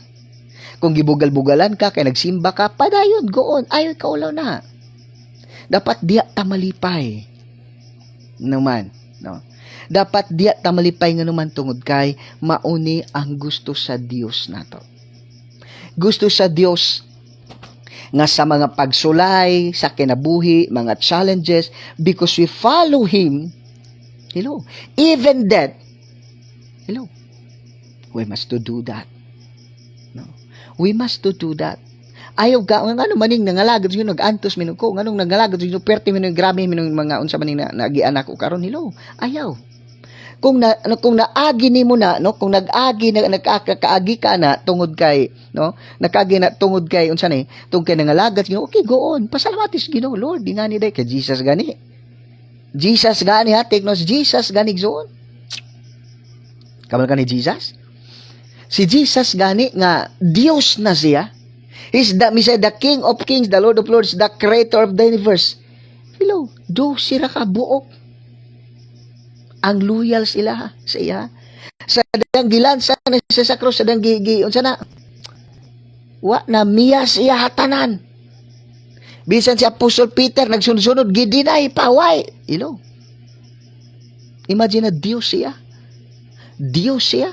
Kung gibugal-bugalan ka, kay nagsimba ka, padayon, goon. Ayaw ikaw lang na. Dapat diya tamalipay. Naman, no? Dapat diya tamalipay nga naman tungod kay mauni ang gusto sa Dios nato. Gusto sa Dios nga sa mga pagsulay, sa kinabuhi, mga challenges, because we follow Him, even that, we must to do that. No? We must to do that. Ayaw ga ngano maning nangalagad yun nag-antos minung ko nganong nangalagad yun perti minung grabe minung mga unsa maning nagianak ko karon ayaw. Kung naagi nimo na no, kung nag-agi na nagkakaagi ka na tungod kay no, nakagi na tungod kay unsa ni tungod kay nangalagad yun, okay, go on, pasalamatis Ginoo, Lord, di nga ni day kay Jesus gani ha, take notes, Jesus gani gzoon. Kamal ka ni Jesus? Si Jesus gani nga Dios na siya. He's the King of Kings, the Lord of Lords, the Creator of the universe. Do sira ka buok. Ang loyal sila sa iya. Sa dang gilansa na siya sa cross, sa dang unsa na? Wa na miya siya hatanan. Bisan si Apostle Peter nagsunod-sunod gidinay paway. Imagine na Dios siya. Dios siya.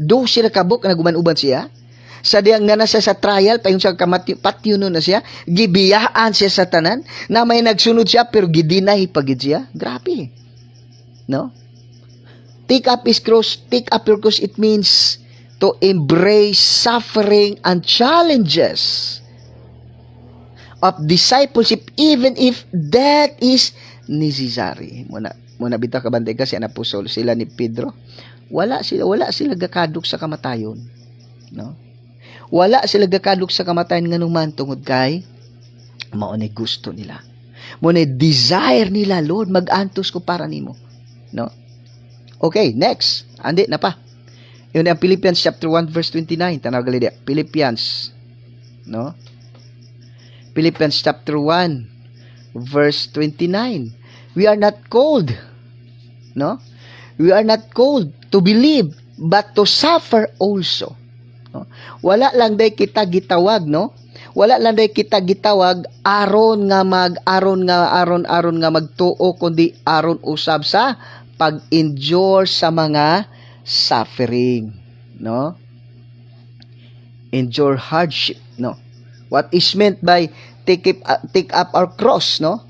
Do sila kabuk na gumanuban siya. Sa diyang nga nasa sa trial, payon siya patyuno na siya, gibiyaan siya sa tanan, na may nagsunod siya, pero gidinay pagid siya. Grabe. No? Take up his cross, take up your cross, it means to embrace suffering and challenges of discipleship, even if that is necessary. mo nabitaw kabantay ka si apostol sila ni Pedro. Wala sila gakaduk sa kamatayon, no? Wala sila gakaduk sa kamatayon nganuman tungod kay mao ni gusto nila. Mo ni desire nila, Lord, mag-antos ko para nimo, no? Okay, next. Andi na pa. Yun ang Philippians chapter 1 verse 29. Tanaw gali dia. Philippians, no? Philippians chapter 1 verse 29. We are not called, no? We are not called to believe but to suffer also. No? Wala lang day kita gitawag, no? Wala lang day kita gitawag aron nga magtuo kundi aron usab sa pag-endure sa mga suffering, no? Endure hardship, no? What is meant by take up our cross, no?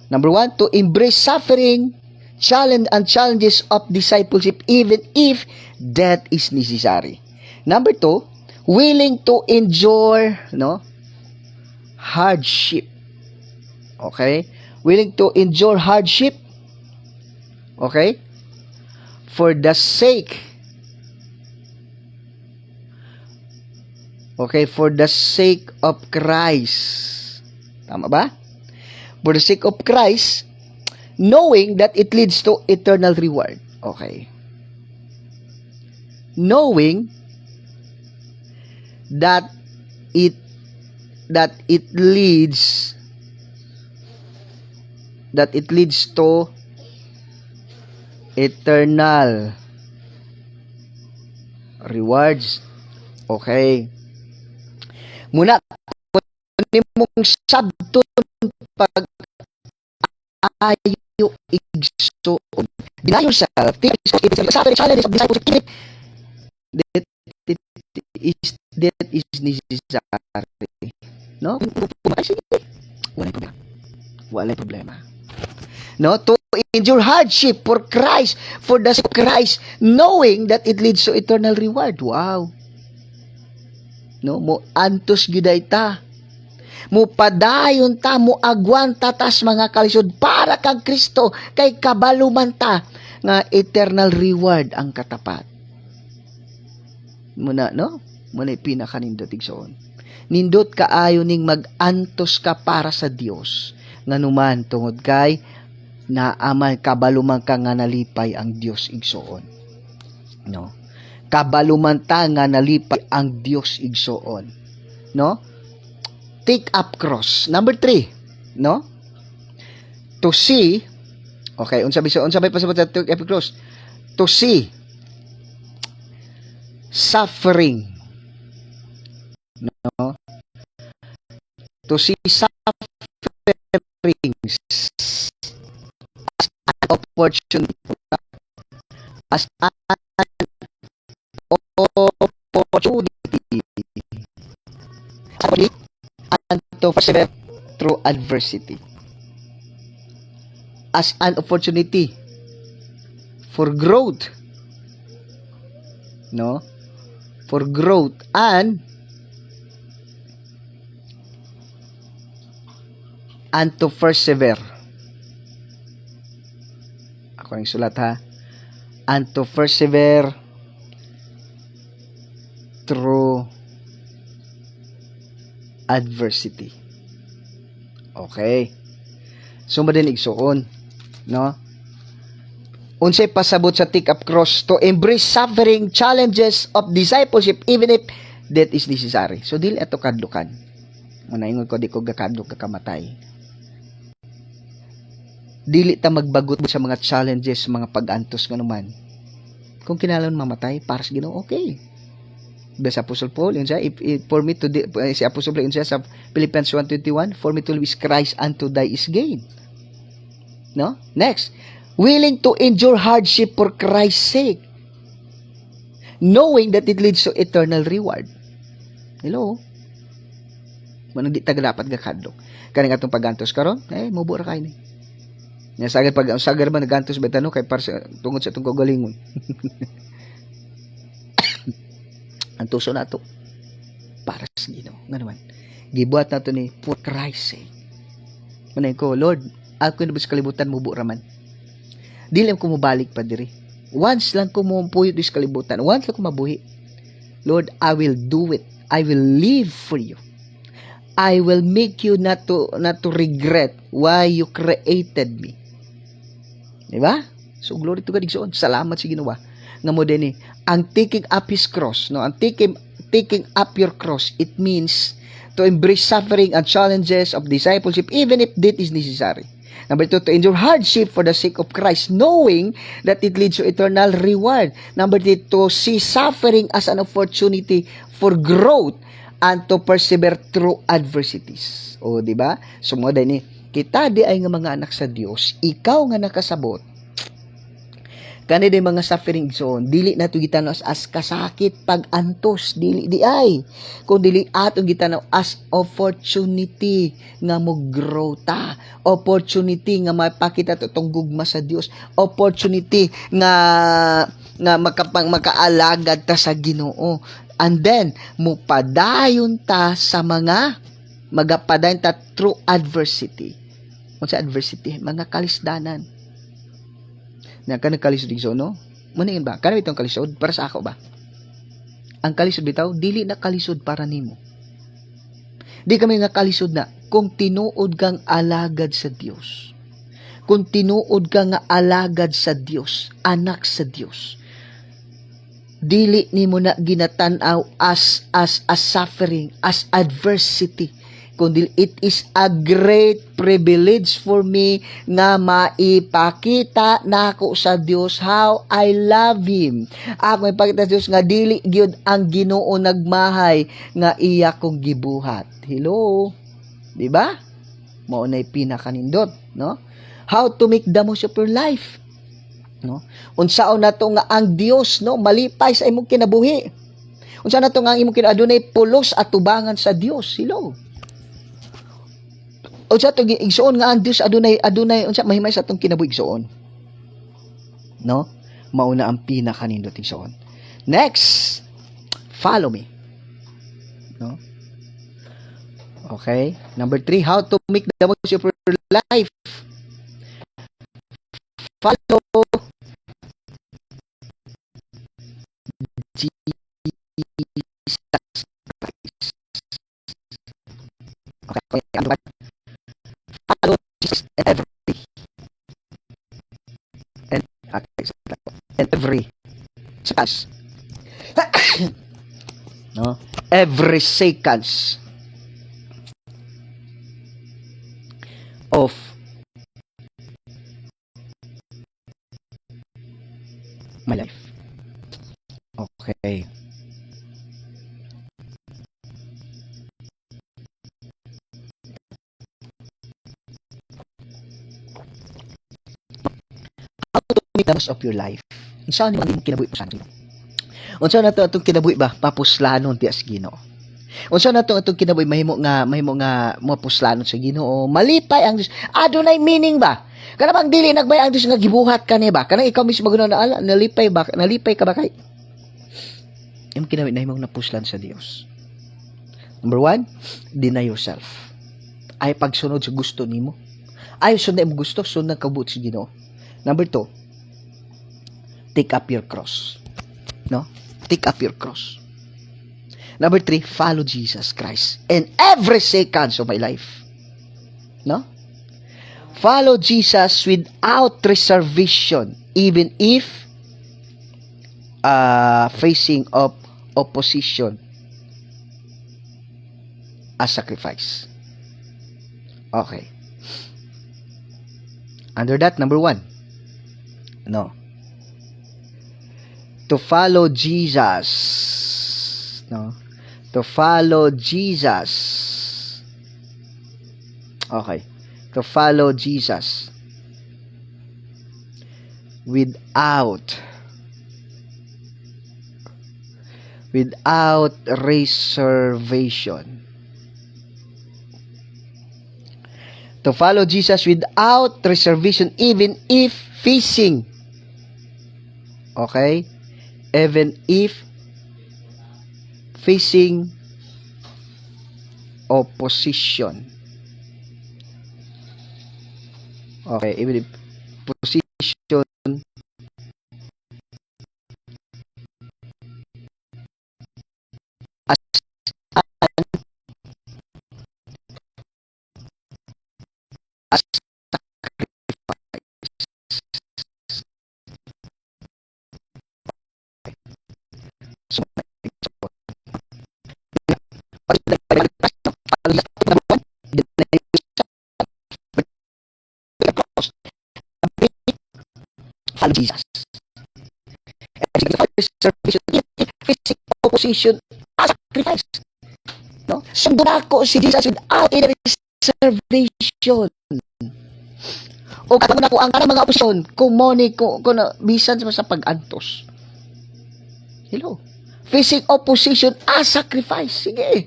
Number 1, to embrace suffering, challenges of discipleship even if that is necessary. Number 2, willing to endure, no? Hardship. Okay? Willing to endure hardship. Okay? For the sake of Christ. Tama ba? For the sake of Christ, knowing that it leads to eternal reward. Okay. Knowing that it leads to eternal rewards. Okay. Muna mong sabton pag ayo igsoon. Deny yourself. Suffer challenges of discipleship. That is necessary. No? Walang problema. No? To endure hardship for Christ, for the sake of Christ, knowing that it leads to eternal reward. Wow. No? Mo antos giday ta. Mo padayon ta, mo agwan ta tas mga kalisod para kang Kristo, kay kabaluman ta nga eternal reward ang katapat. Muna, no? Muna pinakanindot igsoon. Nindot kaayo ning mag-antos ka para sa Dios nganuman tungod kay naaman kabaluman ka nga nalipay ang Dios igsoon. No? Kabaluman ta nga nalipay ang Dios igsoon. No? Take up cross. Number 3, no? To see, okay, unsa bay pasabot sa take up cross? To see suffering, no? To see sufferings as an opportunity, as an opportunity, and to persevere through adversity, as an opportunity for growth, no? For growth and to persevere. Ako ang sulat ha. And to persevere through adversity. Okay. Suma din igsuon, no? Unsay pasabot sa take up cross, to embrace suffering, challenges of discipleship even if that is necessary. So dili ato kadlukan. Muna ingon ko di ko gakadlok kakamatay. Dili ta magbagot sa mga challenges, mga pag-antos nganuman. Kung kinahanglan mamatay para sa Ginoo, okay. Sa Apostle Paul, yun siya, for me to si Apostle Paul yun siya sa Philippians 1:21, for me to live is Christ and to die is gain. No? Next, willing to endure hardship for Christ's sake, knowing that it leads to eternal reward. Hello? Manang di taga dapat gakadlok. Kaning atong pagantos karon, mubo ra kay ni. Nya sagad man nagantos betano kay para sa tungod sa atong kagalingon. Ang tuso nato para sa Ginoo. Nga naman, gibuhat nato ni for Christ's sake. Manay ko, Lord, ako na sa kalibutan mubo raman. Dili ko mobalik pa diri. Once lang ko mo puyod sa kalibutan. Once lang ko mabuhi. Lord, I will do it. I will live for you. I will make you not to regret why you created me. Diba? So glory to God, igsoon. Salamat sa Ginoo nga mo din ang taking up his cross, no? Ang taking up your cross, it means to embrace suffering and challenges of discipleship even if that is necessary. Number 2, to endure hardship for the sake of Christ, knowing that it leads to eternal reward. Number 3, to see suffering as an opportunity for growth and to persevere through adversities. O, di ba? So, mo din kita di ay nga mga anak sa Dios, ikaw nga nakasabot, kani day mga suffering zone, dili na ito gitanaw as kasakit pag-antos, dili di ay. Kung dili atong gitanaw as opportunity nga mo grow ta. Opportunity nga mapakita to tong gugma sa Dios. Opportunity nga makaalagad ta sa Ginoo. And then, mupadayon ta sa magapadayon ta through adversity. Kung sa adversity, mga kalisdanan. Na kanang kalisod igso, no? Maningin ba? Kanang itong kalisod para sa ako ba? Ang kalisod bitaw dili na kalisod para nimo. Di kami nga kalisod na kung tinuod kang alagad sa Dios. Kung tinuod ka nga alagad sa Dios, anak sa Dios. Dili nimo na ginatanaw as suffering, as adversity. Kundi it is a great privilege for me nga maipakita nako sa Dios how I love Him. Ako ipakita sa Dios nga dili gyud ang Ginoo nagmahay nga iya kong gibuhat. Hello. Di ba? Mao nay pinakanindot, no? How to make the most of your life. No? Unsaon nato nga ang Dios, no, malipay sa imong kinabuhi. Unsa nato nga ang imong adunay pulos at tubangan sa Dios. Hello. O sa to igsoon nga ang Dios adunay unsa mahimay sa atong kinabuhi igsoon. No? Mao na ang pinakanindot igsoon. Next, follow me. No? Okay? Number 3, how to make the most of your life. Follow Jesus Christ. Okay? Follow Jesus every seconds. No? Every seconds of my life. Okay. How to make the most of your life? Unsa ni ang kinabuhi mo sa Ginoo? Unsa na to atong kinabuhi ba papuslanon ti as Ginoo? Unsa na to atong kinabuhi mahimo nga mapuslanon sa Ginoo? Malipay ang Dios. Adunay meaning ba? Kana bang dili nagbay ang Dios nga gibuhat kani ba? Kanang ikaw mismo guna na nalipay ka ba kay? Imong kinabuhi na imong napuslan sa Dios. Number 1, deny yourself. Ay pagsunod sa gusto nimo. Ay sunod imong gusto, sunod kabuot sa Ginoo. Number 2, take up your cross. No? Take up your cross. Number 3, follow Jesus Christ in every second of my life. No? Follow Jesus without reservation, even if facing opposition as sacrifice. Okay. Under that, number 1, no, to follow Jesus, no, to follow Jesus. Okay, to follow Jesus without reservation. To follow Jesus without reservation, even if facing, okay, even if facing opposition. Okay, even if position as follow Jesus. Physical opposition as sacrifice. No? Sundo na ako si Jesus without any reservation. O kung ako ang kanang mga oposisyon, kung money, kung bisan sa pag-antos. Hello? Physical opposition as sacrifice. Sige.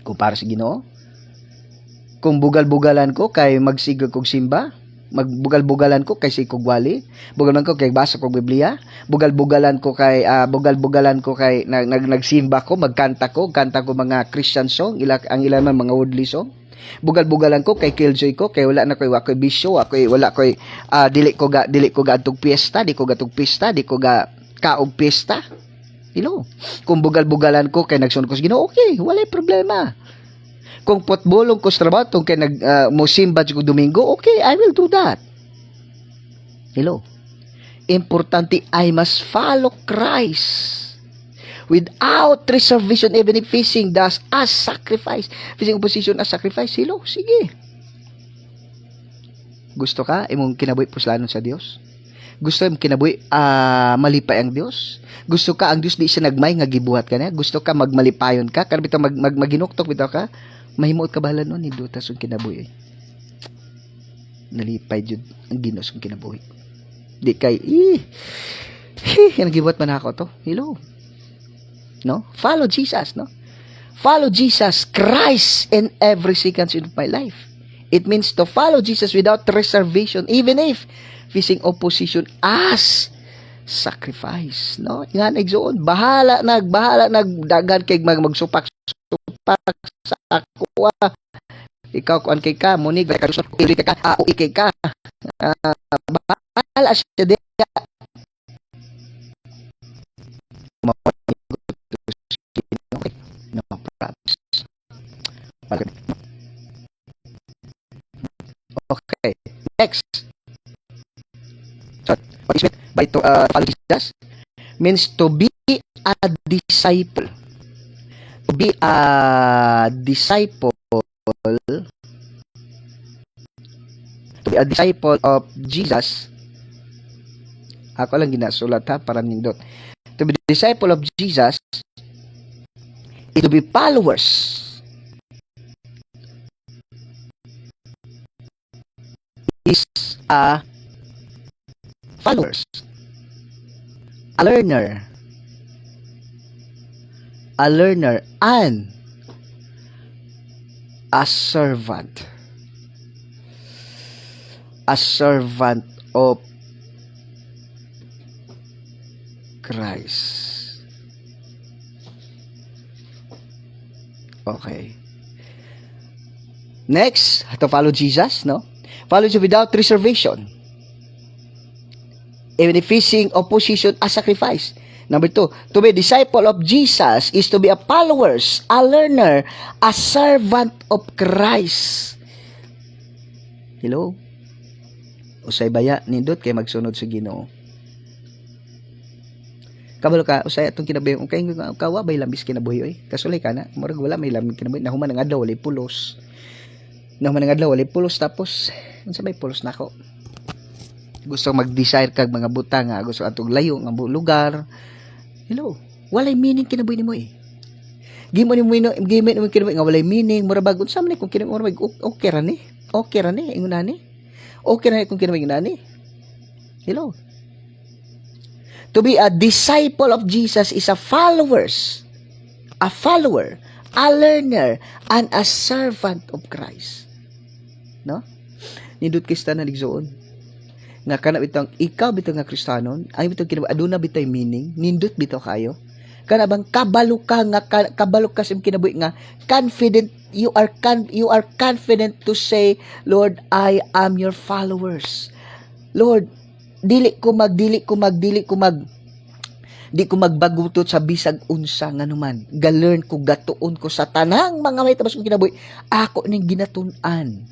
Kung para sa Ginoo, kung bugal-bugalan ko kay magsigod kog simba, magbugal-bugalan ko kay sikog wali, bugalan ko kay basa kog Biblia, bugal-bugalan ko kay nagsimba ko, kanta ko mga Christian song, ang ilan man mga worldly song. Bugal-bugalan ko kay killjoy ko kay wala na koy bisyo, wala koy dili ko ga atog piyesta, di ko ga kaog piyesta. Kung bugal-bugalan ko kay nagsunod ko sa Ginoo, okay, walay problema. Kung potbolong ko sa trabaho kay mosimba ko Domingo, okay, I will do that. Importante, I must follow Christ without reservation, even if facing das as sacrifice. Facing opposition as sacrifice. Sige. Gusto ka imong kinabuhi puslanon sa Dios? Gusto imong kinabuhi malipay ang Dios? Gusto ka ang Dios di siya nagmay nga gibuhat ka na? Gusto ka magmalipayon ka? Kada bitaw maginuktok bitaw ka? Mahimuot ka bahala nun, hindi tas yung kinabuhi. Nalipay jud ang Ginoo sa kinabuhi. Di kay, yan nagibuhat man ako to. No? Follow Jesus, no? Follow Jesus Christ in every second of my life. It means to follow Jesus without reservation, even if facing opposition as sacrifice, no? Nga nagsuon, bahala nagdagan kay magsupak sa ako. Ikaw kuan kay ka, munig ka kay ka. Bahala siya diya. No problems. Okay. Next. So, what is it? By to follow Jesus means to be a disciple. To be a disciple. To be a disciple of Jesus. Ako lang ginasulat ha para nindot. To be a disciple of Jesus is to be followers. Is a followers. A learner and a servant of Christ. Okay. Next, to follow Jesus, no? Follow Jesus without reservation. Even if facing opposition as sacrifice. Number 2, to be a disciple of Jesus is to be a followers, a learner, a servant of Christ. Hello? Usay baya nindot kay magsunod sa Ginoo. Kabalo ka, usay atong kinabuhi, kay kawa bay lambis kinabuhi oy. Kasulay ka na, murag wala may lambis kinabuhi, nahuman ang adlaw walay pulos. Tapos unsa may pulos nako? Gusto mag-desire kag mga butang nga gusto atong layo nga lugar. Hello, walay meaning kinabuhi nimo eh. Gimo nimo kinabuhi nga walay meaning, mura bag unsa man kung kinabuhi okay ra ni ingon ni. Okay ra kung kinabuhi ni. Hello. To be a disciple of Jesus is a follower, a learner, and a servant of Christ. No? Nindot kista na ligsoon. Nga kana bitang ikaw bitang nga Kristiyanon, ay bitang kinabuhi aduna bitay meaning, nindot bitaw kayo. Kana bang kabalo ka sa kinabuhi nga confident you are confident to say, Lord, I am your followers. Lord, di ko magbagutot sa bisag unsa nga naman. Ga-learn ko, gatuon ko sa tanang mga may tabas kong kinabuhi. Ako ning ginatun-an.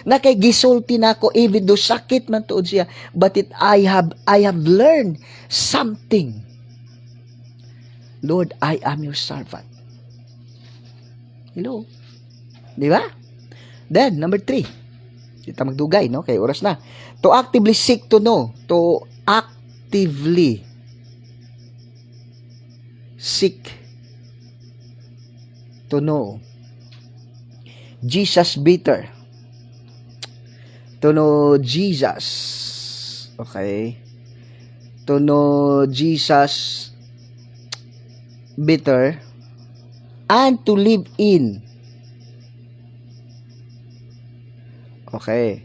Na kay gisulti nako even do sakit man tuod siya, but I have learned something. Lord, I am your servant. Hello. Di ba? Then, number 3. Kita magdugay, no? Kay oras na. To actively seek to know. To actively seek to know Jesus better. To know Jesus. Okay? To know Jesus better and to live in. Okay.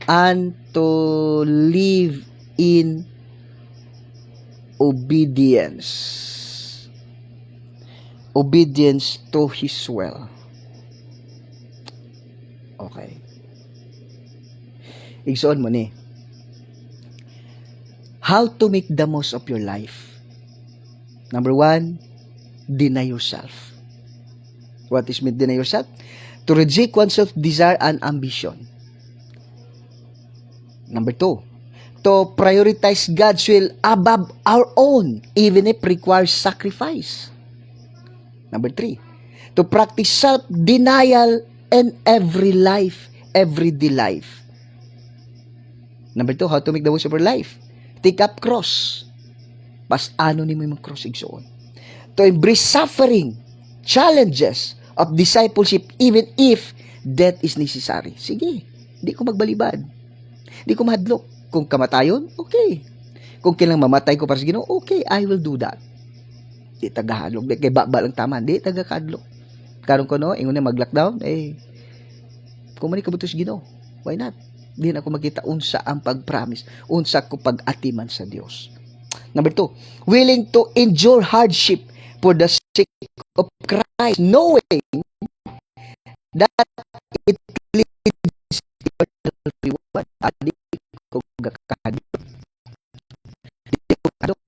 And to live in obedience. Obedience to His will. Okay. Igsoon mo ni. How to make the most of your life. Number 1, deny yourself. What is mean deny yourself? To reject one's self-desire and ambition. Number 2, to prioritize God's will above our own, even if requires sacrifice. Number 3, to practice self-denial in everyday life. Number 2, how to make the most of your life. Take up cross. Pas ano ni mo yung cross igsoon. To embrace suffering, challenges of discipleship even if death is necessary. Sige, hindi ko magbalibad. Hindi ko mahadlok. Kung kamatayon, okay. Kung kailang mamatay ko para sa Ginoo, okay, I will do that. Di tagahadlok. Di kay baba lang tama. Di tagahadlok. Karon ko no, ingon na mag-lockdown, kung mani kabuto sa Ginoo, why not? Di na ako makita unsa ang pag-promise, unsa ko pag-atiman sa Dios. Number 2, willing to endure hardship for the sake of Christ, knowing that it leads to eternal reward. Adi ko gakahadlok. Di ko kadok.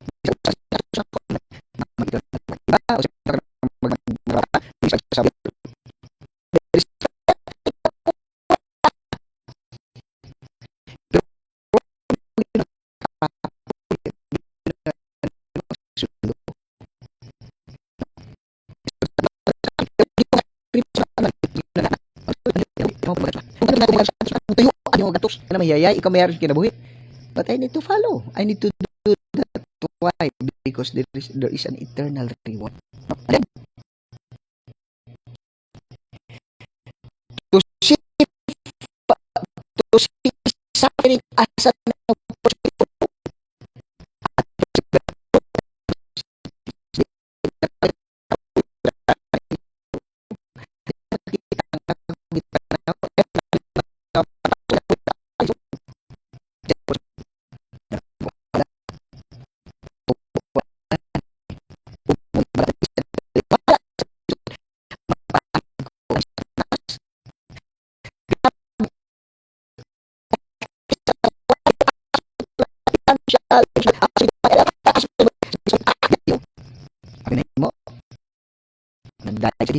Na mayayay, ikaw mayroon kinabuhi. But I need to follow. I need to do that. Why? Because there is an eternal reward. To see suffering as an opportunity.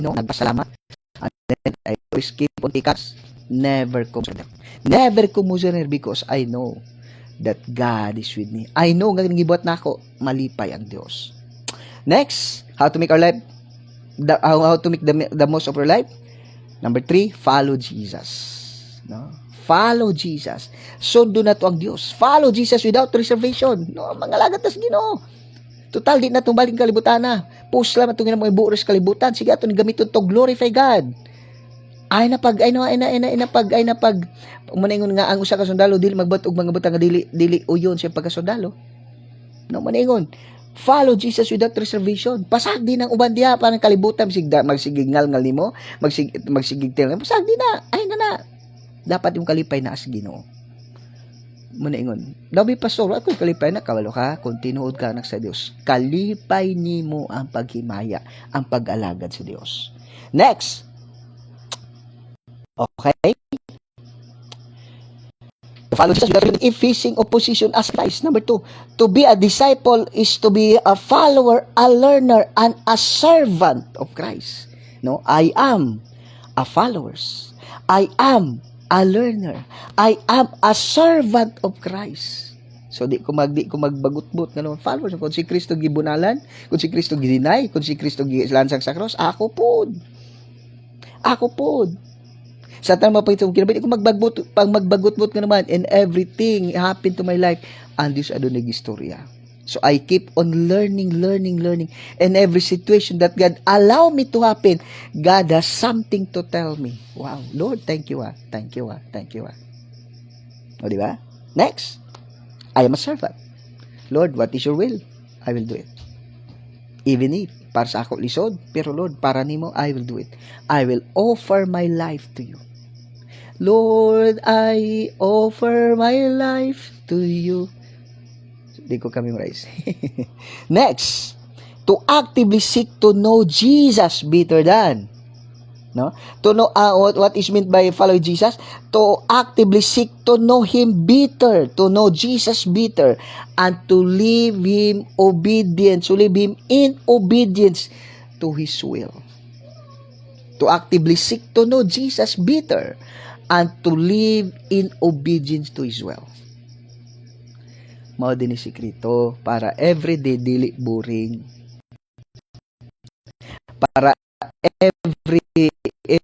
Nagpasalamat, and then I always keep on tikas, never commissioner because I know that God is with me. I know nga gibuhat na ako, malipay ang Dios. Next, how to make our life, how to make the most of our life. Number 3, follow Jesus. No? Follow Jesus. Sundo na to ang Dios. Follow Jesus without reservation. No, mga lagat na sa Ginoo. Total, di na tumaling kalibutan na. Post lang itong mga buoris kalibutan. Sige, ito gamiton to glorify God. Ay na pag umaningon nga ang usa ka sundalo dili magbatog mga butang nga dili uyon siya pagkasundalo. No, maningon. Follow Jesus without reservation. Pasag din ang uban diha parang kalibutan magsigingal ngal nimo, magsigig tel. Pasag din na. Ay na. Dapat yung kalipay na as Ginoo. Maningon. Dabi pastor, ako kalipay na kawalo ka, kung tinuod ka anak sa Dios. Kalipay nimo ang paghimaya, ang pag-alagad sa Dios. Next. Okay? Follow Jesus if facing opposition as Christ. Number 2, to be a disciple is to be a follower, a learner, and a servant of Christ. No, I am a followers. I am a learner. I am a servant of Christ. So di ko magbagut-but nga naman followers kung si Kristo gibunalan, kung si Kristo gidinay, kung si Kristo gilansang sa cross, ako pod. Ako pod. Sa tanang mapagitong kinabi, ko magbagut-but nga naman, and everything happened to my life, and this adunay gistorya. So I keep on learning. And every situation that God allow me to happen, God has something to tell me. Wow, Lord, thank you. Thank you. O, di ba? Next, I am a servant. Lord, what is your will? I will do it. Even if, para sa ako lisod, pero Lord, para nimo, I will do it. I will offer my life to you. Lord, I offer my life to you. Hindi ko kami memorize. Next, to actively seek to know Jesus better than. No? To know what is meant by follow Jesus? To actively seek to know Him better, to know Jesus better, and to live Him obedience, to live Him in obedience to His will. To actively seek to know Jesus better, and to live in obedience to His will. Mao din ni sikreto para everyday dili boring. Para every challenge.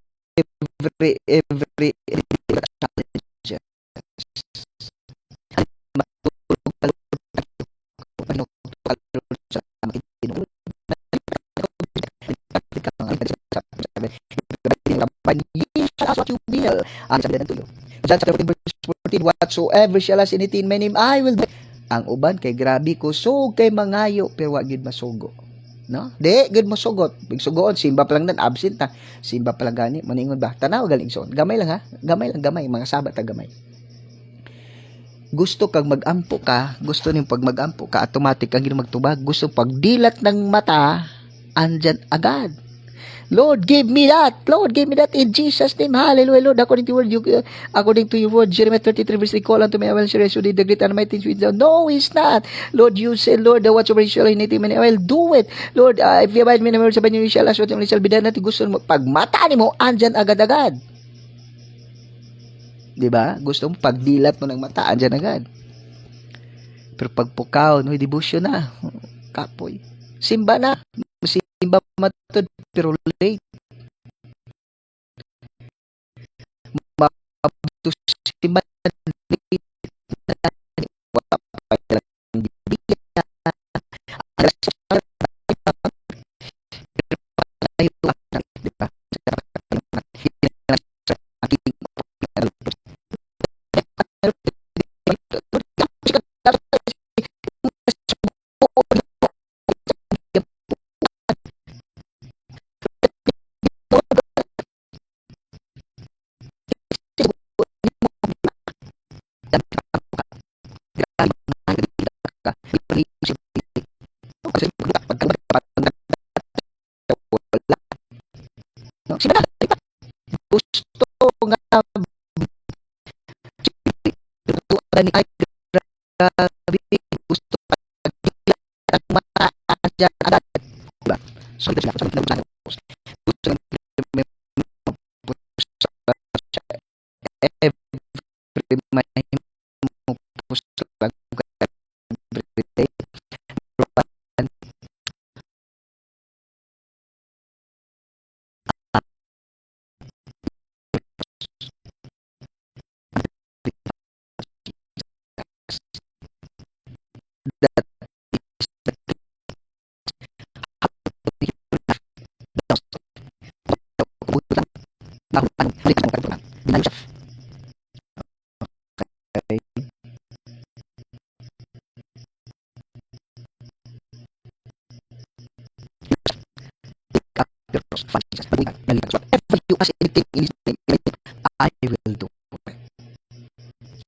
What you will. Sabi na tuyo. John chapter 14 verse 14, whatsoever shall ask anything in my name, I will do. Ang uban kay grabe ko so kay mangayo pero wa gid masugo. No? Di gid masugot. Big sugoon simba pa lang nan absent ta. Simba pa lang gani maningon ba? Tanaw galing son. Gamay lang ha. Gamay mga sabat ta gamay. Gusto kag magampo ka, gusto ning pag magampo ka automatic ang magtubag. Gusto pagdilat ng mata andyan agad. Lord, give me that. Lord, give me that in Jesus' name. Hallelujah, Lord. According to your word, Jeremiah 33 verse 3, call unto me, I will share you did the great and mighty things with thou. No, it's not. Lord, you say, Lord, whatsoever you shall anything, I will do it. Lord, if you abide me in my word, sabihin you shall ask what you shall be done. Natin gusto mo, pag mata ni mo, andyan agad-agad. Diba? Gusto mo, pagdilat mo ng mata, andyan agad. Pero pag pukaw, no, devotion na. Kapoy. Simba na. Simba matod, pero late. Mabto simba late. Wala pa lang bibigyan. Diba? Simba na. Gusto nga ni ay grabe gusto pagdila ang mata andyan agad. Diba? So, ito sila. Gusto ng every mo puso lang every day. That whatever you ask anything in His name, I will do.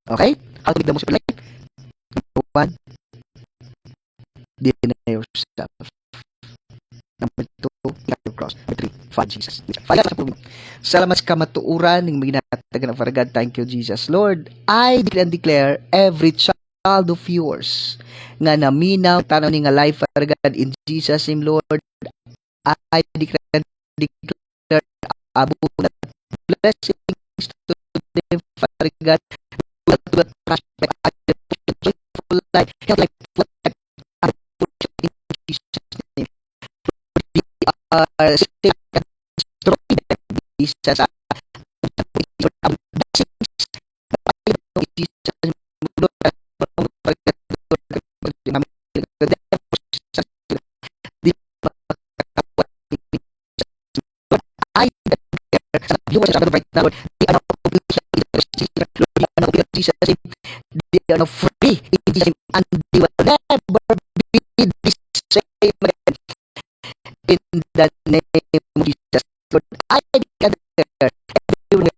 Okay? How to make the most of your life? Number 1, deny yourself. Number 2, pick your cross. Number 3, follow Jesus. Salamat sa kamatuuran ng ginatagan ng Faragad. Thank you, Jesus. Lord, I declare and declare every child of yours nga naminaw tanaw ni nga life Faragad in Jesus name, Lord. I declare and declare abunant blessings to them, Father God. To the prospect, joyful life, health life, full life, in Jesus' name. We are safe and strong in Jesus. I viewers are right now, they are not Jesus, they are not free in Jesus, and they will never be the same again. In the name of Jesus, Lord, I declare everyone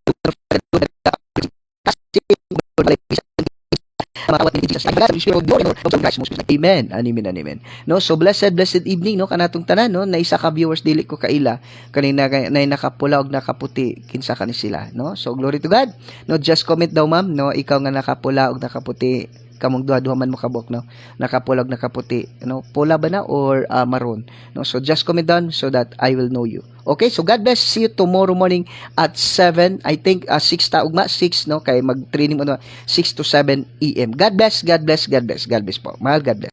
Amen. Amen. Amen. No, so blessed evening no kanatong tanan no na isa ka viewers dili ko kaila kanina na nakapula og nakaputi kinsa kani sila no. So glory to God. No, just comment daw ma'am no ikaw nga nakapula og nakaputi kamong duha-duha man mo kabok no nakapula og nakaputi no pula ba na or maroon no. So just comment down so that I will know you. Okay, so God bless. See you tomorrow morning at 7. I think 6 ta ugma 6 no kay mag-training ano 6 to 7 AM. God bless, God bless, God bless. God bless po. Mahal, God bless.